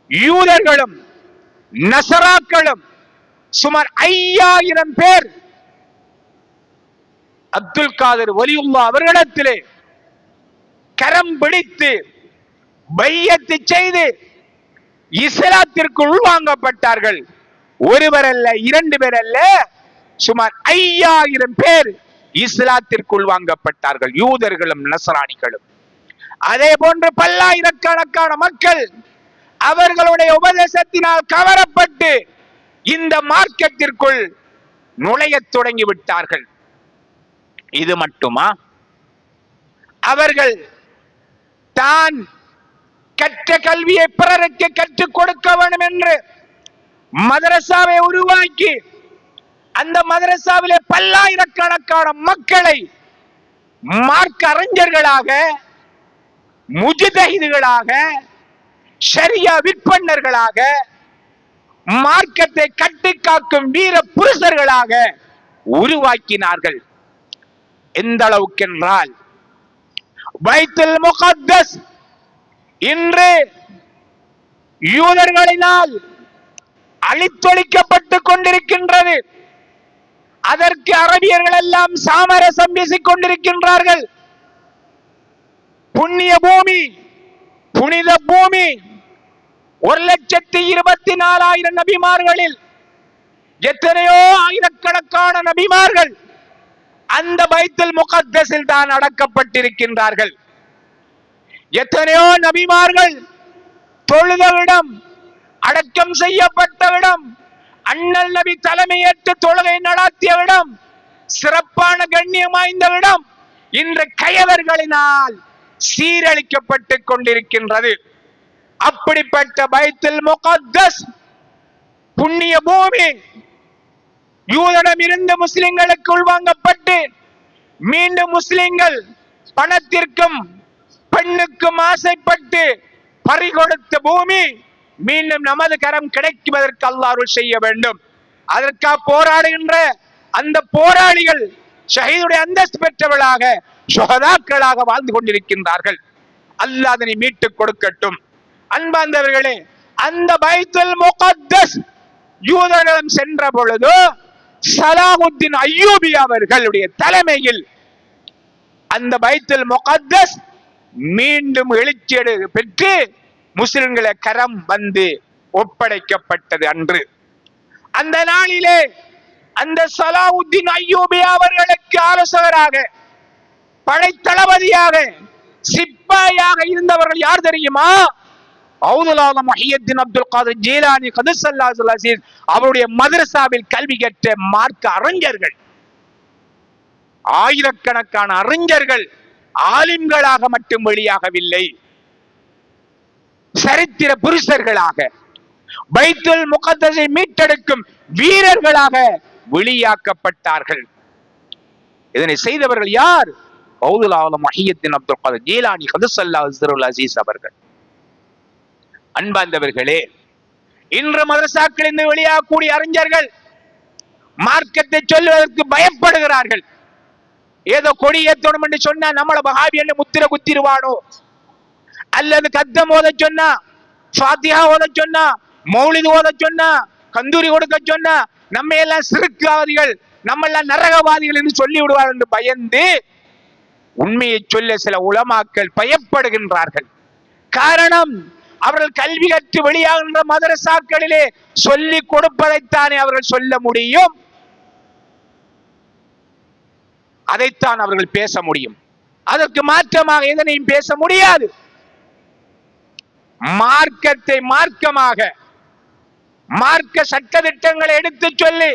யூதர்களும் நசராக்களும் சுமார் 5000 பேர் அப்துல் காதர் வலியுல்லா அவர்களிடத்திலே கரம் பிடித்து பையத்து செய்து இஸ்லாத்திற்கு உள்வாங்கப்பட்டார்கள். ஒருவர் அல்ல, 2 பேர் அல்ல, சுமார் 5000 பேர் இஸ்லாத்திற்குள் வாங்கப்பட்டார்கள், யூதர்களும் நசராணிகளும். அதே போன்று பல்லாயிரக்கணக்கான மக்கள் அவர்களுடைய உபதேசத்தினால் கவரப்பட்டு இந்த மார்க்கத்திற்குள் நுழைய தொடங்கி விட்டார்கள். இது மட்டுமா, அவர்கள் தான் கற்ற கல்வியை பிறருக்கு கற்றுக் கொடுக்க வேண்டும் என்று மதரசாவை உருவாக்கி அந்த மதரசாவிலே பல்லாயிரக்கணக்கான மக்களை மார்க்க அறிஞர்களாக, முஜ்தஹிதுகளாக, ஷரியா விற்பனர்களாக, மார்க்கத்தை கட்டி காக்கும் வீர புருஷர்களாக உருவாக்கினார்கள். எந்த அளவுக்கு என்றால், பைத்துல் முகத்தஸ் இன்று யூதர்களினால் அழித்தொழிக்கப்பட்டுக் கொண்டிருக்கின்றது. அதற்கு அரபியர்கள் எல்லாம் சாமரசம் வீசிக் கொண்டிருக்கின்றார்கள். புண்ணிய பூமி, புனித பூமி, 1,24,000 நபிமார்களில் எத்தனையோ ஆயிரக்கணக்கான நபிமார்கள் அந்த பைத்துல் முகத்தஸில் தான் அடக்கப்பட்டிருக்கின்றார்கள். எத்தனையோ நபிமார்கள் தொழுத இடம், அடக்கம் செய்யப்பட்ட இடம், அண்ணல் நபி தலைமையேற்று தொழுகை நடத்திய இடம், சிறப்பான கண்ணியம் வாய்ந்த இடம் இன்று கயவர்களினால் சீரழிக்கப்பட்டுக் கொண்டிருக்கின்றது. அப்படிப்பட்ட பைத்துல் முகத்தஸ் புண்ணிய பூமி யூதரிடம் இருந்து முஸ்லிம்களுக்கு உள்வாங்கப்பட்டு மீண்டும் முஸ்லிம்கள் பணத்திற்கும் பெண்ணுக்கும் ஆசைப்பட்டு பறிகொடுத்த பூமி மீண்டும் நமது கரம் கிடைக்குவதற்கு அல்லாஹ் அருள் செய்ய வேண்டும். அதற்காக போராடுகின்ற அந்த போராளிகள் ஷஹீதுடைய அந்தஸ்து பெற்றவர்களாக ஷுஹதாக்களாக வாழ்ந்து கொண்டிருக்கின்றார்கள். அல்லாஹ் அதனை மீட்டுக் கொடுக்கட்டும். அன்பார்ந்தவர்களே, அந்த பைத்துல் முகத்தஸ் யூதர்களும் சென்ற பொழுது சலாஹுத்தீன் அய்யூபி அவர்களுடைய தலைமையில் அந்த பைத்துல் முகத்தஸ் மீண்டும் எழுச்சி பெற்று முஸ்லிம்களை கரம் வந்து ஒப்படைக்கப்பட்டது. அன்று அந்த நாளிலே அந்த சலாஹுத்தீன் அய்யூபி அவர்களுக்கு ஆலோசகராக, படைத்தளபதியாக, சிப்பாயாக இருந்தவர்கள் யார் தெரியுமா? அப்துல் காதிர் ஜீலானி அவருடைய மதரசாவில் கல்வி கற்ற மார்க்க அறிஞர்கள், ஆயிரக்கணக்கான அறிஞர்கள் ஆலிம்களாக மட்டும் வெளியாகவில்லை, சரித்திர புருஷர்களாக, பைத்துல் முகத்தஸை மீட்டெடுக்கும் வீரர்களாக வெளியாக்கப்பட்டார்கள். இதனை செய்தவர்கள் யார்? அப்துல் காதிர் ஜீலானி அவர்கள். அன்பார்ந்தவர்களே, இன்று மதரசாக்களிலிருந்து வெளியாகக்கூடிய அறிஞர்கள் மார்க்கத்தை சொல்லுவதற்கு பயப்படுகிறார்கள். ஏதோ கொடியேற்றணும் என்று சொன்னா நம்மள வஹாபி என்று முத்திர குத்திருவானோ, அல்லது கத்தம் ஓத சொன்னா, ஃபாத்திஹா ஓத சொன்னா, மௌலிது ஓத சொன்னா, கந்தூரி கொடுக்க சொன்னா நம்ம எல்லாம் சிறுக்குவாதிகள், நம்ம எல்லாம் நரகவாதிகள் என்று சொல்லி விடுவார் என்று பயந்து உண்மையை சொல்ல சில உலமாக்கள் பயப்படுகின்றார்கள். காரணம், அவர்கள் கல்வி கற்று வெளியாகின்ற மதரசாக்களிலே சொல்லிக் கொடுப்பதைத்தானே அவர்கள் சொல்ல முடியும், அதைத்தான் அவர்கள் பேச முடியும். அதற்கு மாற்றமாக எதனையும் பேச முடியாது. மார்க்கத்தை மார்க்கமாக, மார்க்க சட்ட திட்டங்களை எடுத்து சொல்லி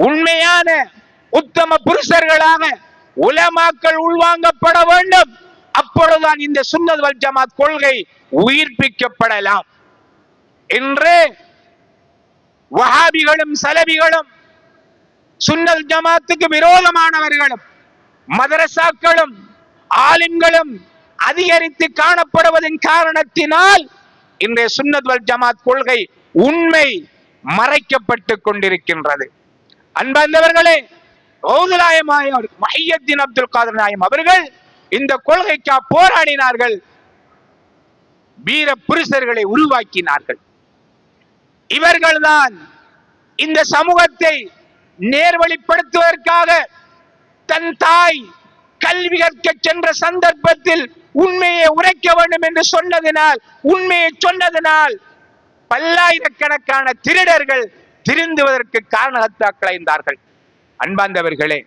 உண்மையான உத்தம புருஷர்களாக உலமாக்கள் உள்வாங்கப்பட வேண்டும். அப்பொழுதுதான் இந்த சுன்னத் வல் ஜமாத் கொள்கை உயிர்ப்பிக்கப்படலாம். இன்று வஹாபிகளும் சலபிகளும் சுன்னத் ஜமாத்துக்கு விரோதமானவர்களும் மதரசாக்களும் ஆலிம்களும் அதிகரித்து காணப்படுவதன் காரணத்தினால் இன்றைய சுன்னத் வல் ஜமாத் கொள்கை உண்மை மறைக்கப்பட்டு கொண்டிருக்கின்றது. அன்பார்ந்தவர்களே, அப்துல் காதிர் நாயம் அவர்கள் இந்த கொள்கைக்காக போராடினார்கள், வீர புருஷர்களை உருவாக்கினார்கள். இவர்கள்தான் இந்த சமூகத்தை நேர்வழிப்படுத்துவதற்காக தன் தாய் கல்வி கற்க சென்ற சந்தர்ப்பத்தில் உண்மையை உரைக்க வேண்டும் என்று சொன்னதினால், உண்மையை சொன்னதினால் பல்லாயிரக்கணக்கான திருடர்கள் திருந்துவதற்கு காரணகர்த்தாக்களாயிருந்தார்கள். அன்பார்ந்தவர்களே,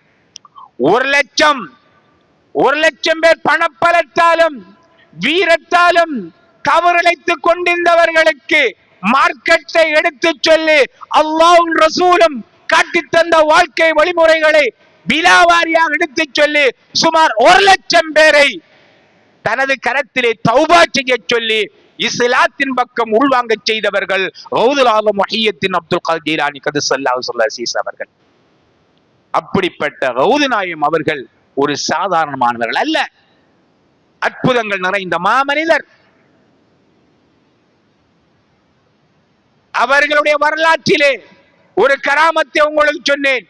1,00,000 பேர் பணப்பலத்தாலும் வீரத்தாலும் தவறிழைத்துக் கொண்டிருந்தவர்களுக்கு மார்க்கத்தை எடுத்து சொல்லி அல்லாஹ்வும் ரசூலும் காட்டித் தந்த வாழ்க்கை வழிமுறைகளை விலாவாரியாக எடுத்து சொல்லி சுமார் 1,00,000 பேரை தனது கரத்திலே தௌபா செய்ய சொல்லி இஸ்லாத்தின் பக்கம் உள்வாங்க செய்தவர்கள் அப்துல் காதிர் ஜீலானி அவர்கள். அப்படிப்பட்ட கௌது நாயம் அவர்கள் ஒரு சாதாரணமானவர்கள் அல்ல, அற்புதங்கள் நிறைந்த மாமனிதர். அவர்களுடைய வரலாற்றிலே ஒரு கராமத்தை உங்களுக்கு சொன்னேன்,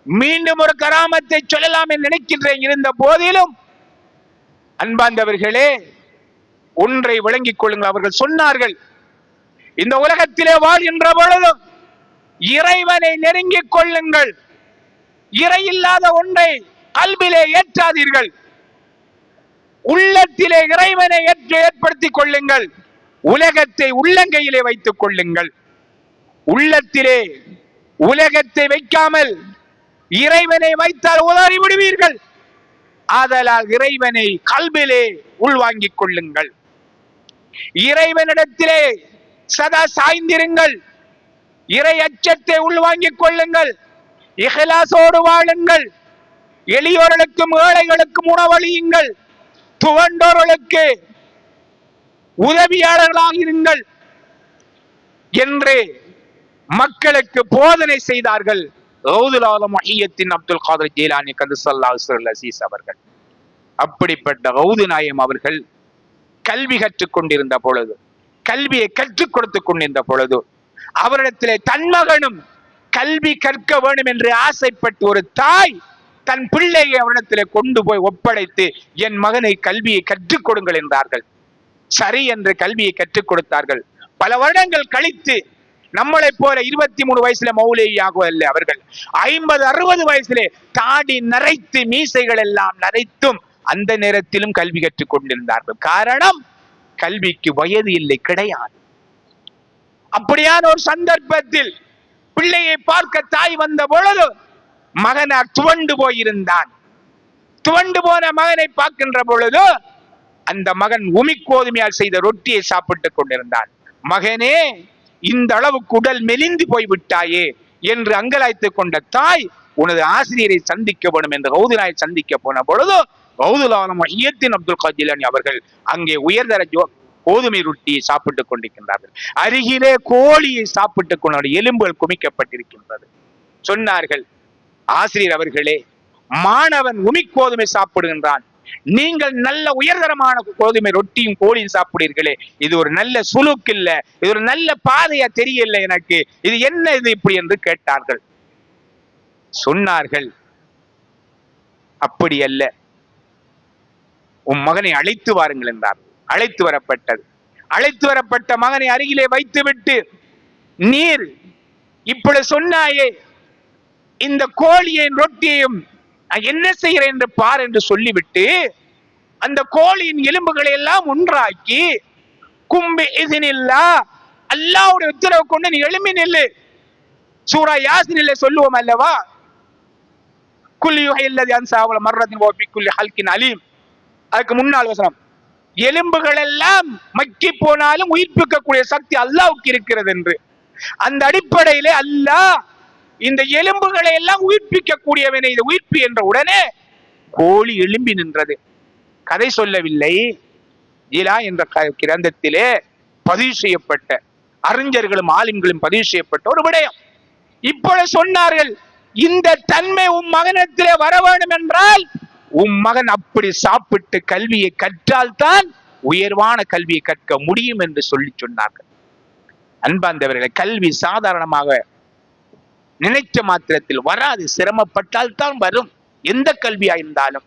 மீண்டும் ஒரு கராமத்தை சொல்லலாம் என்று நினைக்கின்றேன். இருந்த போதிலும் அன்பார்ந்தவர்களே, ஒன்றை விளங்கிக் கொள்ளுங்கள். அவர்கள் சொன்னார்கள், இந்த உலகத்திலே வாழ்கின்ற பொழுதும் இறைவனை நெருங்கிக் கொள்ளுங்கள், இறை இல்லாத ஒன்றை கல்விலே ஏற்றாதீர்கள், உள்ளத்திலே இறைவனை ஏற்படுத்திக் கொள்ளுங்கள், உலகத்தை உள்ளங்கையிலே வைத்துக் கொள்ளுங்கள். உள்ளத்திலே உலகத்தை வைக்காமல் இறைவனை வைத்தால் உதறி விடுவீர்கள். ஆதலால் இறைவனை கல்விலே உள்வாங்கிக் கொள்ளுங்கள், இறைவனிடத்திலே சதா சாய்ந்திருங்கள், இறை அச்சத்தை உள்வாங்கிக் கொள்ளுங்கள், இஹ்லாஸோடு வாழுங்கள், எளியோர்களுக்கும் ஏழைகளுக்கும் உணவளியுங்கள், துவண்டோர்களுக்கு உதவியாளர்களாக இருங்கள் என்று மக்களுக்கு போதனை செய்தார்கள் அப்துல் காதிர் ஜீலானி அவர்கள். அப்படிப்பட்ட கௌது நாயம் அவர்கள் கல்வி கற்றுக் கொண்டிருந்த பொழுது, கல்வியை கற்றுக் கொடுத்துக் கொண்டிருந்த பொழுது அவரிடத்திலே தன் மகனும் கல்வி கற்க வேண்டும் என்று ஆசைப்பட்டு ஒரு தாய் தன் பிள்ளையை அவரிடத்திலே கொண்டு போய் ஒப்படைத்து என் மகனை கல்வியை கற்றுக் கொடுங்கள் என்றார்கள். சரி என்று கல்வியை கற்றுக் கொடுத்தார்கள். பல வருடங்கள் கழித்து நம்மளை போல 23 வயசுல மௌலியாக அல்ல, அவர்கள் 50-60 வயசிலே தாடி நரைத்து மீசைகள் எல்லாம் நரைத்தும் அந்த நேரத்திலும் கல்வி கற்றுக் கொண்டிருந்தார்கள். காரணம், கல்விக்கு வயது இல்லை, கிடையாது. அப்படியான ஒரு சந்தர்ப்பத்தில் பிள்ளையை பார்க்க தாய் வந்த பொழுது மகனார் துவண்டு போயிருந்தான். துவண்டு போன மகனை பார்க்கின்ற பொழுது அந்த மகன் உமிக்கோதுமையால் செய்த ரொட்டியை சாப்பிட்டுக் கொண்டிருந்தான். மகனே, இந்த அளவுக்கு உடல் மெலிந்து போய்விட்டாயே என்று அங்கலாய்த்துக் கொண்ட தாய், உனது ஆசிரியரை சந்திக்க வேண்டும் என்று கௌதுலாயை சந்திக்க போன பொழுது அப்துல் காதிர் ஜீலானி அவர்கள் அங்கே உயர்தர கோதுமை ரொட்டியை சாப்பிட்டுக் கொண்டிருக்கின்றார்கள். அருகிலே கோழியை சாப்பிட்டுக் கொண்ட எலும்புகள் குமிக்கப்பட்டிருக்கின்றது. சொன்னார்கள், ஆசிரியர் அவர்களே, மாணவன் உமிக்கோதுமை சாப்பிடுகின்றான், நீங்கள் நல்ல உயர்தரமான கோதுமை ரொட்டியும் கோழியும் சாப்பிடுறீர்களே, இது ஒரு நல்ல சுலுக்கு இல்ல, இது ஒரு நல்ல பாதையா தெரியல எனக்கு, இது என்ன இது இப்படி என்று கேட்டார்கள். சொன்னார்கள், அப்படி அல்ல, உன் மகனை அழைத்து வாருங்கள் என்றார். அழைத்து வரப்பட்டது. அழைத்து வரப்பட்ட மகனை அருகிலே வைத்துவிட்டு, நீர் இப்படி சொன்னாயே, இந்த கோழியின் ரொட்டியையும் என்ன செய்கிறேன் என்று பார் என்று சொல்லிவிட்டு அந்த கோழியின் எலும்புகளை எல்லாம் ஒன்றாக்கி கும்பி இதனில்லா அல்லாஹ்வுடைய உத்தரவு கொண்டு நீ எழும்பி நில்லு. சூரா யாசினிலே சொல்லுவோம் அல்லவா, குல் யுஹில்லதி அன்சாவல மர்ரத்தின் வ பிக்குல்லி ஹல்கின் அலீம். அதுக்கு முன்னால் வசனம், எலும்புகள் எல்லாம் மக்கி போனாலும் உயிர்ப்பிக்கக்கூடிய சக்தி அல்லாஹ்வுக்கு இருக்கிறது என்று. அந்த அடிப்படையிலே அல்லாஹ் இந்த எலும்புகளை எல்லாம் உயிர்ப்பிக்க கூடியவனை இதை உயிர்ப்பி என்ற உடனே கோழி எழும்பி நின்றது. கதை சொல்லவில்லை, ஜீலா என்ற கிரந்தத்திலே பதிவு செய்யப்பட்ட, அறிஞர்களும் ஆலிம்களும் பதிவு செய்யப்பட்ட ஒரு விடயம். இப்பொழுது சொன்னார்கள், இந்த தன்மை உன் மகனத்திலே வர வேண்டும் என்றால் உன் மகன் அப்படி சாப்பிட்டு கல்வியை கற்றால்தான் உயர்வான கல்வியை கற்க முடியும் என்று சொல்லி சொன்னார்கள். அன்பார்ந்தவர்களே, கல்வி சாதாரணமாக நினைச்ச மாத்திரத்தில் வராது, சிரமப்பட்டால் தான் வரும், எந்த கல்வியா இருந்தாலும்.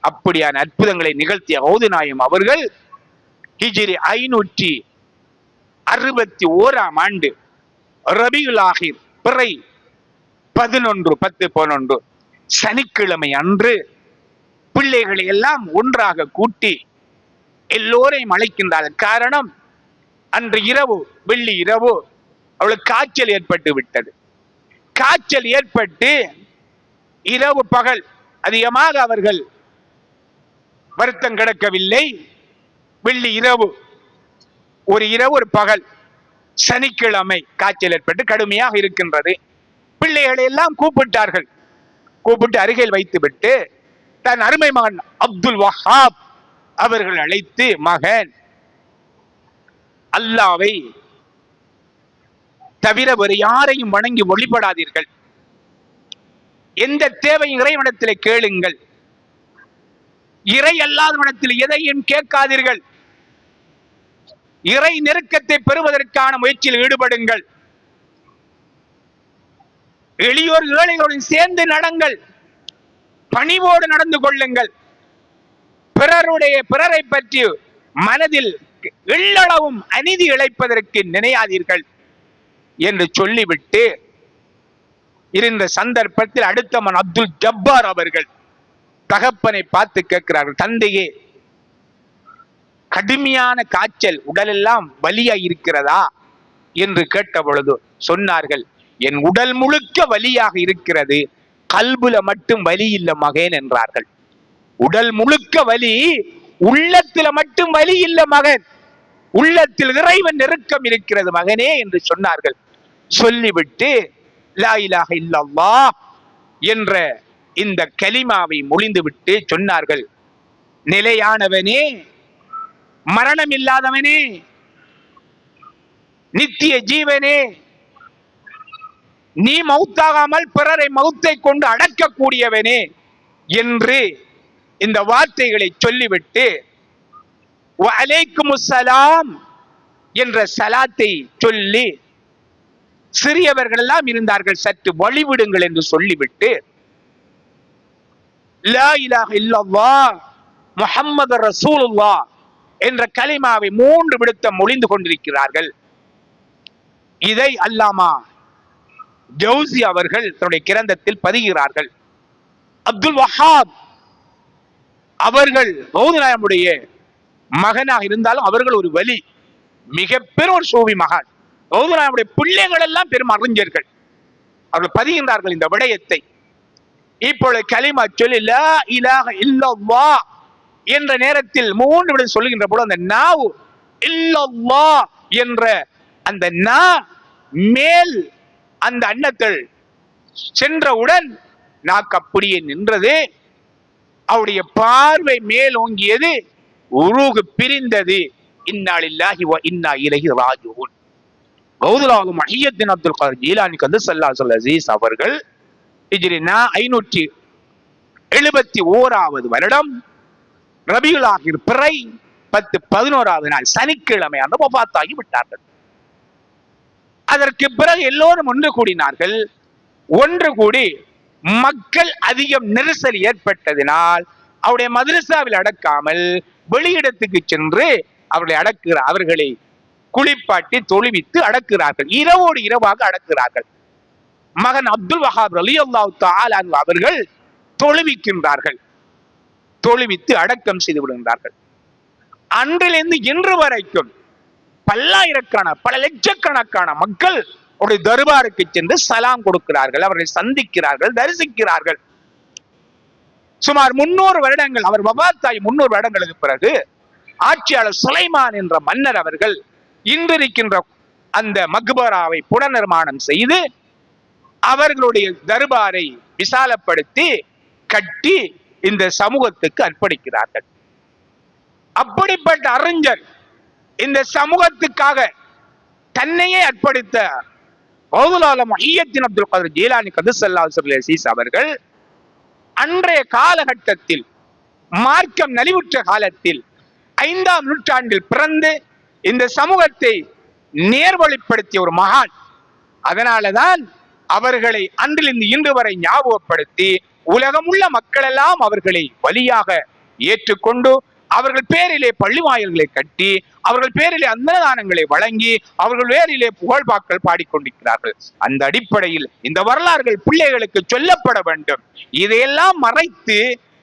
அப்படியான அற்புதங்களை நிகழ்த்திய கௌது நாயம் அவர்கள் ஹிஜ்ரி 561 ஆண்டு ரபியுல் ஆகிர் பிறை 11 சனிக்கிழமை அன்று பிள்ளைகளை எல்லாம் ஒன்றாக கூட்டி எல்லோரையும் அழைக்கின்றார்கள். காரணம், அன்று இரவு, வெள்ளி இரவு அவளுக்கு காய்ச்சல் ஏற்பட்டு விட்டது. காய்ச்சல் ஏற்பட்டு இரவு பகல் அதிகமாக அவர்கள் வருத்தம் கிடக்கவில்லை. வெள்ளி இரவு, ஒரு இரவு ஒரு பகல், சனிக்கிழமை காய்ச்சல் ஏற்பட்டு கடுமையாக இருக்கின்றது. பிள்ளைகளை எல்லாம் கூப்பிட்டார்கள். கூப்பிட்டு அருகில் வைத்துவிட்டு தன் அருமை மகன் அப்துல் வஹாப் அவர்கள் அழைத்து, மகன், அல்லாவை தவிர வேறு யாரையும் வணங்கி வழிபடாதீர்கள், எந்த தேவை இறைவனிடத்திலே கேளுங்கள், இறை அல்லாதவனிடத்தில் எதையும் கேட்காதீர்கள், இறை நெருக்கத்தை பெறுவதற்கான முயற்சியில் ஈடுபடுங்கள், எளியோர் ஏழைகளுடன் சேர்ந்து நடங்கள், பணிவோடு நடந்து கொள்ளுங்கள், பிறரை பற்றி மனதில் எள்ளளவும் அநீதி இழைப்பதற்கு நினையாதீர்கள் என்று சொல்லிவிட்டு இருந்த சந்தர்ப்பத்தில் அடுத்த மன் அப்துல் ஜப்பார் அவர்கள் தகப்பனை பார்த்து கேட்கிறார்கள், தந்தையே, கடுமையான காய்ச்சல், உடலெல்லாம் வலியா இருக்கிறதா என்று கேட்ட பொழுது சொன்னார்கள், என் உடல் முழுக்க வலியாக இருக்கிறது, கல்புல மட்டும் வலி இல்ல மகன் என்றார்கள். உடல் முழுக்க வலி, உள்ளத்துல மட்டும் வலி இல்ல மகன், உள்ளத்தில் இறைவன் நெருக்கம் இருக்கிறது மகனே என்று சொன்னார்கள். சொல்லிவிட்டு லா இலாஹ இல்லல்லாஹ் என்ற இந்த கலிமாவை மொழிந்துவிட்டு சொன்னார்கள், நிலையானவனே, மரணம் இல்லாதவனே, நித்திய ஜீவனே, நீ மௌத்தாகாமல் பிறரை மௌத்தை கொண்டு அடக்கக்கூடியவனே என்று இந்த வார்த்தைகளை சொல்லிவிட்டு வஅலைக்குமுஸ்ஸலாம் என்ற சலாத்தை சொல்லி சிறியவர்கள் எல்லாம் இருந்தார்கள். சற்று வழிவிடுங்கள் என்று சொல்லிவிட்டு லா இலாஹ இல்லல்லாஹ் முஹம்மது ரசூலுல்லாஹ் என்ற கலிமாவை 3 விடுத்தம் மொழிந்து கொண்டிருக்கிறார்கள். இதை அல்லாமா ஜௌசி அவர்கள் தன்னுடைய கிரந்தத்தில் பதிகிறார்கள். அப்துல் வஹாப் அவர்கள் பௌத்தநாயகமுடைய மகனாக இருந்தாலும் அவர்கள் ஒரு வலி, மிக பெரும் ஒரு சூஃபி மகான். பௌத்தநாயகமுடைய பிள்ளைகள் எல்லாம் பெரும் அறிஞர்கள். அவர்கள் பதிகின்றார்கள் இந்த விடயத்தை. இப்பொழுது கலிமா சொல்லி லா இலாஹ இல்லல்லாஹ் என்ற நேரத்தில் 3 விட சொல்லுகின்ற போது அந்த நாவு இல்லல்லாஹ் என்ற அந்த நா மேல் அந்த அன்னத்தில் சென்றவுடன் நாக்கு அப்படியே நின்றது. அவருடைய பார்வை மேல் ஓங்கியது, உருகு பிரிந்தது. இன்னா லில்லாஹி வ இன்னா இலைஹி ராஜிஊன். கௌதுலாகும் முஹய்யித்தீன் அப்துல் காதிர் ஜீலானி கத்தஸல்லாஹு அஸீஸ் அவர்கள் ஹிஜ்ரி 571வது வருடம் ரபியுல் ஆகிர் பிறை 10-11வது நாள் சனிக்கிழமை அந்த வஃபாத்தாகி விட்டார்கள். அதற்கு பிறகு எல்லோரும் ஒன்று கூடினார்கள். ஒன்று கூடி மக்கள் அதிகம் நெரிசல் ஏற்பட்டதினால் அவருடைய மதரசாவில் அடக்காமல் வெளியிடத்துக்கு சென்று அவர்களை குளிப்பாட்டி தொழுவித்து அடக்குகிறார்கள். இரவோடு இரவாக அடக்குகிறார்கள். மகன் அப்துல் வஹாப் ரலியல்லாஹு தஆலா அன்ஹு அவர்கள் தொழுவிக்கின்றார்கள். தொழுவித்து அடக்கம் செய்து விடுகின்றார்கள். அன்றிலிருந்து இன்று வரைக்கும் பல்லாயிரக்கான பல லட்சக்கணக்கான மக்கள் ஒரு தர்பாருக்கு சென்று சலாம் கொடுக்கிறார்கள், அவர்களை சந்திக்கிறார்கள், தரிசிக்கிறார்கள். சுமார் 300 வருடங்கள் அவர் வஃபாத்தாகி 300 வருடங்களுக்கு பிறகு ஆட்சியாளர் சுலைமான் என்ற மன்னர் அவர்கள் இன்றிருக்கின்ற அந்த மக்பராவை புனர்நிர்மாணம் செய்து அவர்களுடைய தர்பாரை விசாலப்படுத்தி கட்டி இந்த சமூகத்துக்கு அர்ப்பணிக்கிறார்கள். அப்படிப்பட்ட அறிஞர் இந்த சமூகத்துக்காக தன்னையே அர்ப்பணித்த கௌதுல் முஹய்யித்தீன் அப்துல் காதிர் ஜீலானி கத்தஸல்லாஹு அஸீஸ் அவர்கள் அன்றைய காலகட்டத்தில் மார்க்கம் நலிவுற்ற காலத்தில் 5ஆம் நூற்றாண்டில் பிறந்து இந்த சமூகத்தை நேர்வழிப்படுத்திய ஒரு மகான். அதனாலதான் அவர்களை அன்றிலிருந்து இன்று வரை ஞாபகப்படுத்தி உலகமுள்ள மக்கள் எல்லாம் அவர்களை வழியாக ஏற்றுக்கொண்டு அவர்கள் பேரிலே பள்ளி வாயில்களை கட்டி அவர்கள் பேரிலே அன்னதானங்களை வழங்கி அவர்கள் பேரிலே புகழ்பாக்கள் பாடிக்கொண்டிருக்கிறார்கள். அந்த அடிப்படையில் இந்த வரலாறுகள் பிள்ளைகளுக்கு சொல்லப்பட வேண்டும். இதையெல்லாம் மறைத்து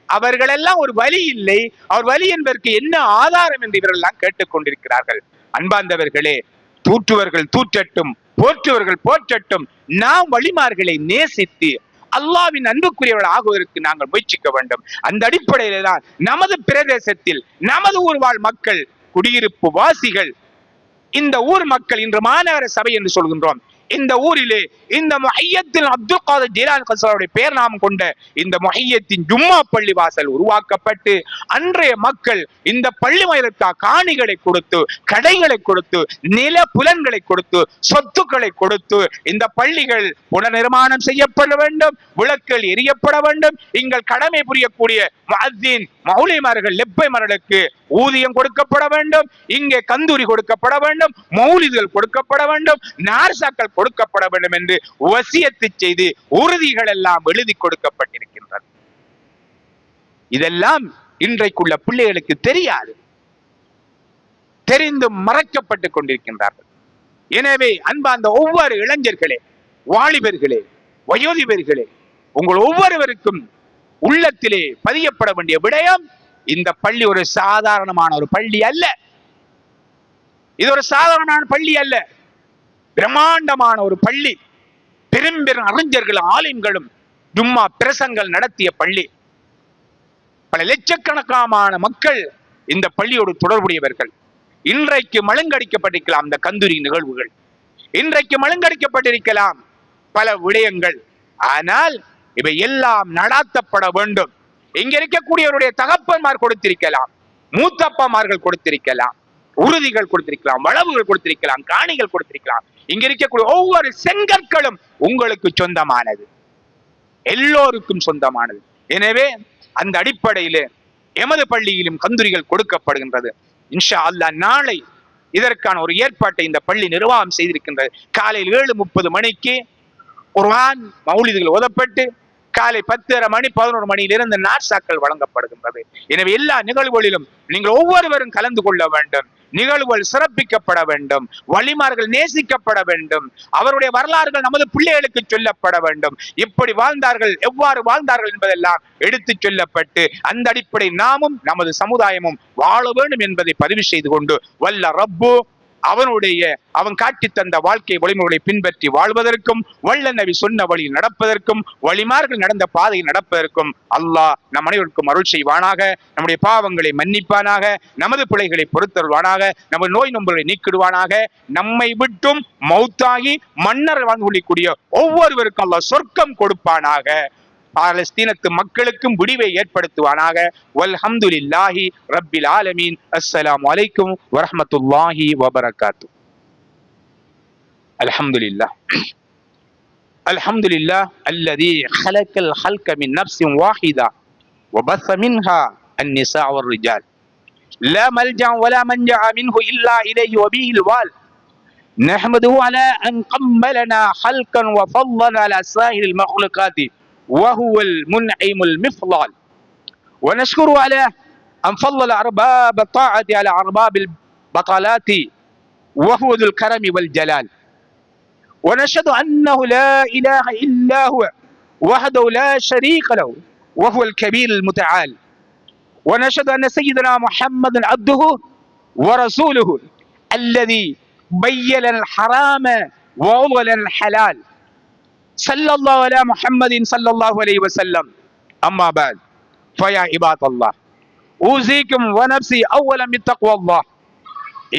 அவர்களெல்லாம் ஒரு வழி இல்லை, அவர் வழி என்பதற்கு என்ன ஆதாரம் என்று இவர்கள் எல்லாம் கேட்டுக்கொண்டிருக்கிறார்கள். அன்பார்ந்தவர்களே, தூற்றுவர்கள் தூற்றட்டும், போற்றுவர்கள் போற்றட்டும். நாம் வழிமார்களை நேசித்து அல்லாஹ்வின் அன்புக்குரியவர்கள் ஆகுவதற்கு நாங்கள் முயற்சிக்க வேண்டும். அந்த அடிப்படையில தான் நமது பிரதேசத்தில் நமது ஊர் வாழ் மக்கள், குடியிருப்பு வாசிகள், இந்த ஊர் மக்கள் இன்று மாநகர சபை என்று சொல்கின்றோம். இந்த ஊரிலே இந்த முஹய்யித்தீன் அப்துல் காதிர் ஜீலானி கத்தஸல்லாஹு பேர் நாமம் கொண்ட இந்த முஹய்யித்தீன் ஜும்மா பள்ளி வாசல் உருவாக்கப்பட்டு அன்றைய மக்கள் இந்த பள்ளி வாயிலுக்காக காணிகளை கொடுத்து, கடைகளை கொடுத்து, நில புலன்களை கொடுத்து, சொத்துக்களை கொடுத்து இந்த பள்ளிகள் புனர்நிர்மாணம் செய்யப்பட வேண்டும், விளக்குகள் எரியப்பட வேண்டும். இங்கள் கடமை புரியக்கூடிய முஅத்தின் மௌலிமார்கள் லெப்பைமார்களுக்கு ஊதியம் கொடுக்கப்பட வேண்டும். இங்கே கந்தூரி கொடுக்கப்பட வேண்டும், மௌலிதுகள் கொடுக்கப்பட வேண்டும், நார்சாக்கள் கொடுக்கப்பட வேண்டும் என்று வசியத்து செய்து உறுதிகள் எல்லாம் எழுதி கொடுக்கப்பட்டிருக்கின்றன. இதெல்லாம் இன்றைக்குள்ள பிள்ளைகளுக்கு தெரியாது, தெரிந்தும் மறைக்கப்பட்டுக் கொண்டிருக்கின்றார்கள். எனவே அன்பார்ந்த ஒவ்வொரு இளைஞர்களே, வாலிபர்களே, வயோதிபர்களே, உங்கள் ஒவ்வொருவருக்கும் உள்ளத்திலே பதியப்பட வேண்டிய விடயம், இந்த பள்ளி ஒரு சாதாரணமான ஒரு பள்ளி அல்ல. இது ஒரு சாதாரணமான பள்ளி அல்ல, பிரம்மாண்டமான ஒரு பள்ளி. பெரும் பெரும் அறிஞர்களும் ஆலிம்களும் ஜும்மா பிரசங்கள் நடத்திய பள்ளி. பல லட்சக்கணக்கான மக்கள் இந்த பள்ளியோடு தொடர்புடையவர்கள். இன்றைக்கு மழுங்கடிக்கப்பட்டிருக்கலாம் இந்த கந்தூரி நிகழ்வுகள், இன்றைக்கு மழுங்கடிக்கப்பட்டிருக்கலாம் பல விடயங்கள். ஆனால் இவை எல்லாம் நடாத்தப்பட வேண்டும். இங்க இருக்கக்கூடியவருடைய தகப்பன்மார் கொடுத்திருக்கலாம், மூத்தப்பமார்கள் கொடுத்திருக்கலாம், உறுதிகள் கொடுத்திருக்கலாம், வளவுகள் கொடுத்திருக்கலாம், காணிகள் கொடுத்திருக்கலாம். இங்க இருக்கக்கூடிய ஒவ்வொரு செங்கற்களும் உங்களுக்கு சொந்தமானது, எல்லோருக்கும் சொந்தமானது. எனவே அந்த அடிப்படையிலே எமது பள்ளியிலும் கந்தூரிகள் கொடுக்கப்படுகின்றது. இன்ஷா அல்லாஹ் நாளை இதற்கான ஒரு ஏற்பாட்டை இந்த பள்ளி நிர்வாகம் செய்திருக்கின்றது. காலையில் 7:30 மணிக்கு குர்ஆன் மௌலிதுகள் ஓதப்பட்டு காலை 10:30 மணி 11 மணியிலிருந்து நாட்சாக்கள் வழங்கப்படுகின்றது. எனவே எல்லா நிகழ்வுகளிலும் நீங்கள் ஒவ்வொருவரும் கலந்து கொள்ள வேண்டும். நிகழ்வுகள் சிறப்பிக்கப்பட வேண்டும். வழிமார்கள் நேசிக்கப்பட வேண்டும். அவருடைய வரலாறுகள் நமது பிள்ளைகளுக்கு சொல்லப்பட வேண்டும். எப்படி வாழ்ந்தார்கள், எவ்வாறு வாழ்ந்தார்கள் என்பதெல்லாம் எடுத்து சொல்லப்பட்டு அந்த அடிப்படை நாமும் நமது சமுதாயமும் வாழ வேண்டும் என்பதை பதிவு செய்து கொண்டு வல்ல ரப்பு அவன் காட்டி தந்த வாழ்க்கை வழிமுறைகளை பின்பற்றி வாழ்வதற்கும் வல்ல நபி சொன்ன வழியில் நடப்பதற்கும் வழிமார்கள் நடந்த பாதையில் நடப்பதற்கும் அல்லாஹ் நம் அனைவருக்கும் அருள் செய்வானாக. நம்முடைய பாவங்களை மன்னிப்பானாக. நமது பிழைகளை பொறுத்தருள்வானாக. நமது நோய் நொம்புகளை நீக்கிடுவானாக. நம்மை விட்டும் மௌத்தாகி மன்னர் வாழ்ந்து கொள்ளக்கூடிய ஒவ்வொருவருக்கும் அல்லாஹ் சொர்க்கம் கொடுப்பானாக. பாலஸ்தீனத்து மக்களுக்கும் விடிவை ஏற்படுத்துவானாக. வல்ஹம்துலில்லாஹி ரப்பில் ஆலமீன். அஸ்ஸலாமு அலைக்கும் வரஹ்மத்துல்லாஹி வபரகாத்து. அல்ஹம்துலில்லாஹ் அல்ஹம்துலில்லாஹ் அல்லதி خلقல் خلق من نفس واحدة وبث منها النساء والرجال لا ملجأ ولا منجأ منه إلا إليه وبه الوال نحمده على أن قملنا خلقا وفضلنا على سائر المخلوقات وهو المنعم المفضل ونشكر على أن فضل أرباب الطاعة على أرباب البطالات وهو ذو الكرم والجلال ونشهد أنه لا إله إلا هو وحده لا شريك له وهو الكبير المتعال ونشهد أن سيدنا محمد عبده ورسوله الذي بين الحرام وأضل الحلال صلى الله على محمد صلى الله عليه وسلم. أما بعد فيا عباد الله أوصيكم ونفسي أولا بتقوى الله.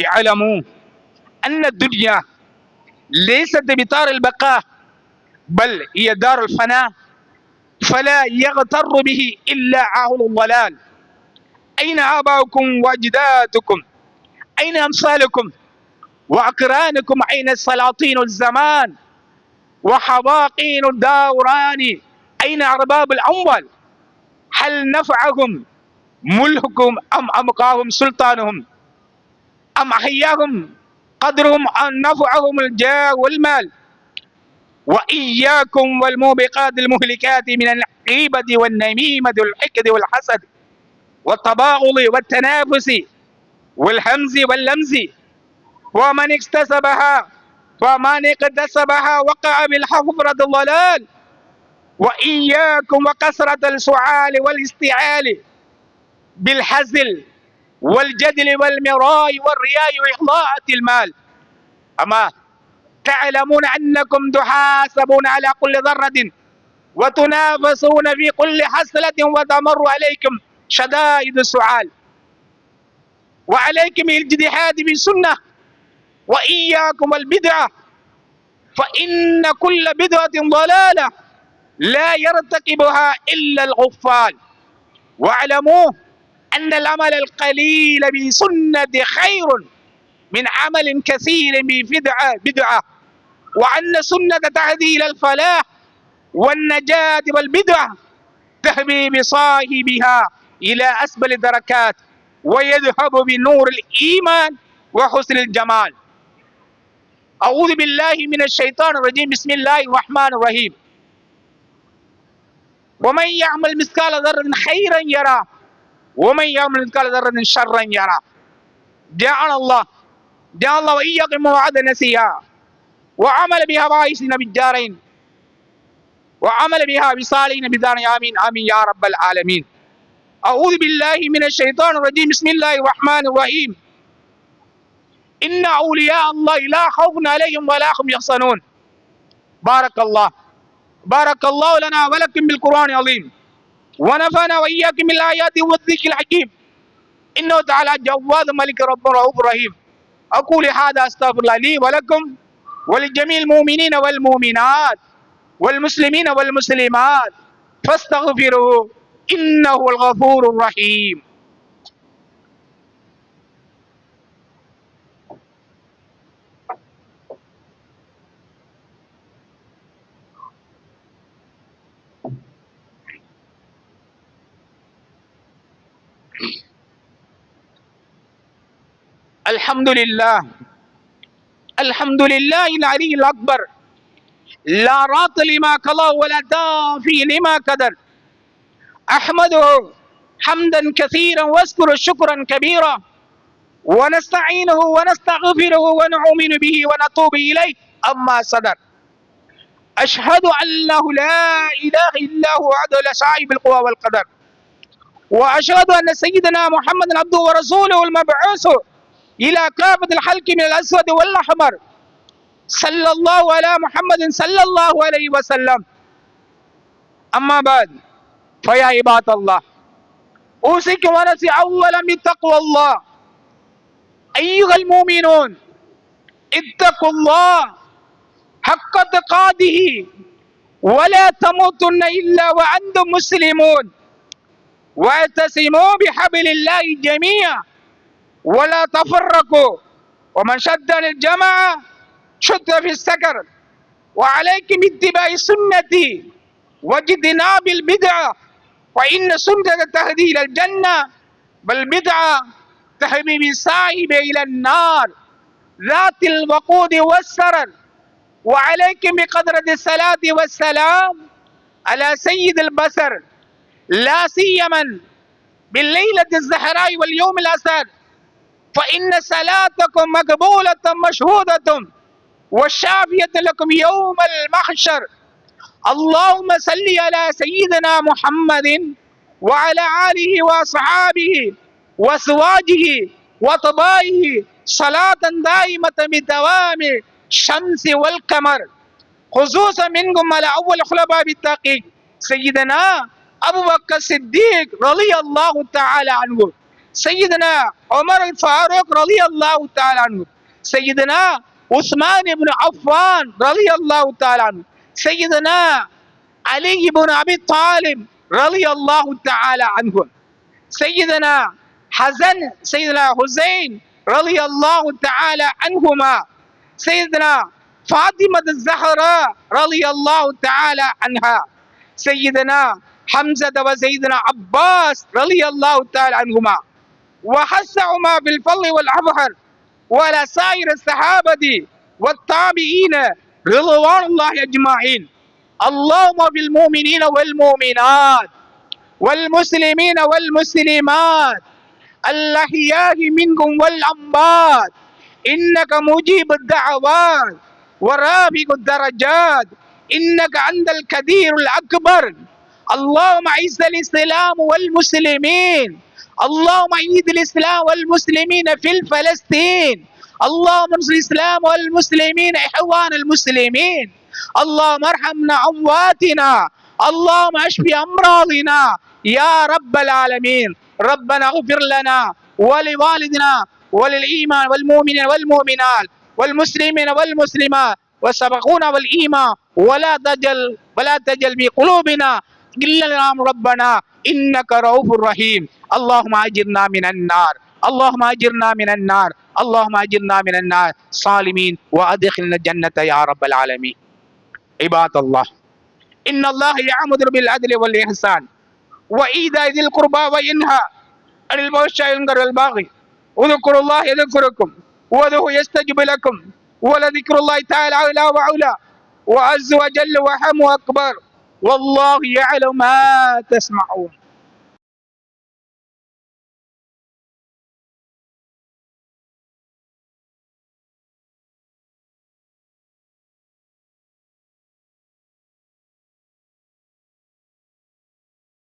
اعلموا أن الدنيا ليست بدار البقاء بل هي دار الفناء فلا يغتر به إلا أهل الضلال. أين آباؤكم وأجدادكم؟ أين أمثالكم وأقرانكم؟ أين السلاطين الزمان وحواقين الدوران؟ أين أرباب الأموال؟ هل نفعهم ملكهم أم أبقاهم سلطانهم أم أحياهم قدرهم أم نفعهم الجاه والمال؟ وإياكم والموبقات المهلكات من الغيبة والنميمة والحقد والحسد والتباغض والتنافس والهمز واللمز ومن اكتسبها وقع بالحفرة الضلال. وإياكم وكثرة السؤال والاستعال بالحزل والجدل والمراء والرياء وإضاعة المال. أما تعلمون أنكم تحاسبون على كل ذرة وتنافسون في كل حسلة وتمر عليكم شدائد السؤال وعليكم الاجتهاد بالسنة وإياكم البدعة فإن كل بدعة ضلالة لا يرتكبها إلا الغفال. واعلموا أن العمل القليل بسنة خير من عمل كثير بدعة وأن السنة تهدي إلى الفلاح والنجاة والبدعة تهوي بصاحبها إلى أسفل الدركات ويذهب بنور الإيمان وحسن الجمال. أعوذ بالله من الشيطان الرجيم. بسم الله الرحمن الرحيم. ومن يعمل مثقال ذرة خيرا يرى ومن يعمل مثقال ذرة شرا يرى. جعل الله وإياكم موعد نسيها وعمل بها باعثين بالدارين وعمل بها بصالحين بدارين. آمين آمين يا رب العالمين. أعوذ بالله من الشيطان الرجيم. بسم الله الرحمن الرحيم. إن أولياء الله لا خوف عليهم ولا هم يحزنون. بارك الله لنا ولكم بالقرآن العظيم ونفعنا وإياكم بالآيات والذكر الحكيم. إنه تعالى جواد ملك رب رؤوف رحيم. أقول هذا أستغفر الله لي ولكم ولجميع المؤمنين والمؤمنات والمسلمين والمسلمات فاستغفروه إنه الغفور الرحيم. الحمد لله الحمد لله العلي الأكبر لا راد لما قضى ولا دافع لما قدر أحمده حمدا كثيرا واشكر شكرا كبيرا ونستعينه ونستغفره ونؤمن به ونتوب إليه أما صدر أشهد أن لا إله إلا هو وحده لا شريك له بالقوة والقدر وأشهد أن سيدنا محمد عبده ورسوله المبعوث إلى كافة الخلق من الأسود والأحمر صلى الله على محمد صلى الله عليه وسلم أما بعد فيا عباد الله أوصيكم ونفسي أولا بتقوى الله أيها المؤمنون اتقوا الله حق تقاته ولا تموتن إلا وأنتم مسلمون واعتصموا بحبل الله جميعا ولا تفرقوا ومن شد الجماعة شد في السكر وعليكم باتباع سنتي واجتناب البدعة فإن سنة تهدي إلى الجنة بل بدعة تهدي بالصاحب إلى النار ذات الوقود والسرر وعليكم بقدرة الصلاة والسلام على سيد البشر لا سيما بالليلة الزهراء واليوم الأسر فإن صلاتكم مقبولة مشهودة والشافية لكم يوم المحشر اللهم صل على سيدنا محمد وعلى آله وأصحابه وأزواجه وأتباعه صلاة دائمة بدوام الشمس والقمر خصوصا منكم على أول خلفاء بالتحقيق سيدنا أبو بكر الصديق رضي الله تعالى عنه سيدنا عمر الفاروق رضي الله تعالى عنه سيدنا عثمان بن عفان رضي الله تعالى عنه سيدنا علي بن أبي طالب رضي الله تعالى عنه سيدنا حسين رضي الله تعالى عنهما سيدنا فاطمة الزهراء رضي الله تعالى عنها سيدنا حمزة وسيدنا عباس رضي الله تعالى عنهما وحسهما بالفضل والعبهر وعلى سائر الصحابة والتابعين رضوان الله أجمعين اللهم بالمؤمنين والمؤمنات والمسلمين والمسلمات الأحياء منكم والأموات إنك مجيب الدعوات ورافق الدرجات إنك أنت الكبير الأكبر اللهم أعز الإسلام والمسلمين اللهم أعيد الإسلام والمسلمين في فلسطين اللهم انصر الإسلام والمسلمين إخوان المسلمين اللهم ارحمنا أمواتنا اللهم اشف أمراضنا يا رب العالمين ربنا اغفر لنا ولوالدنا وللإيمان والمؤمنين والمؤمنات والمسلمين والمسلمات وسبقونا بالإيمان ولا تجل في قلوبنا إلا ربنا إنك رؤوف رحيم اللهم أجرنا من النار اللهم أجرنا من النار اللهم أجرنا من النار صالمين وأدخلنا الجنة يا رب العالمين عباد الله إن الله يأمر بالعدل والإحسان وإيتاء ذي القربى وينهى عن الفحشاء والمنكر والبغي اذكروا الله يذكركم وادعوه يستجب لكم ولذكر الله تعالى أعلى وأعلى وعز وجل وحم أكبر والله يعلم ما تسمعون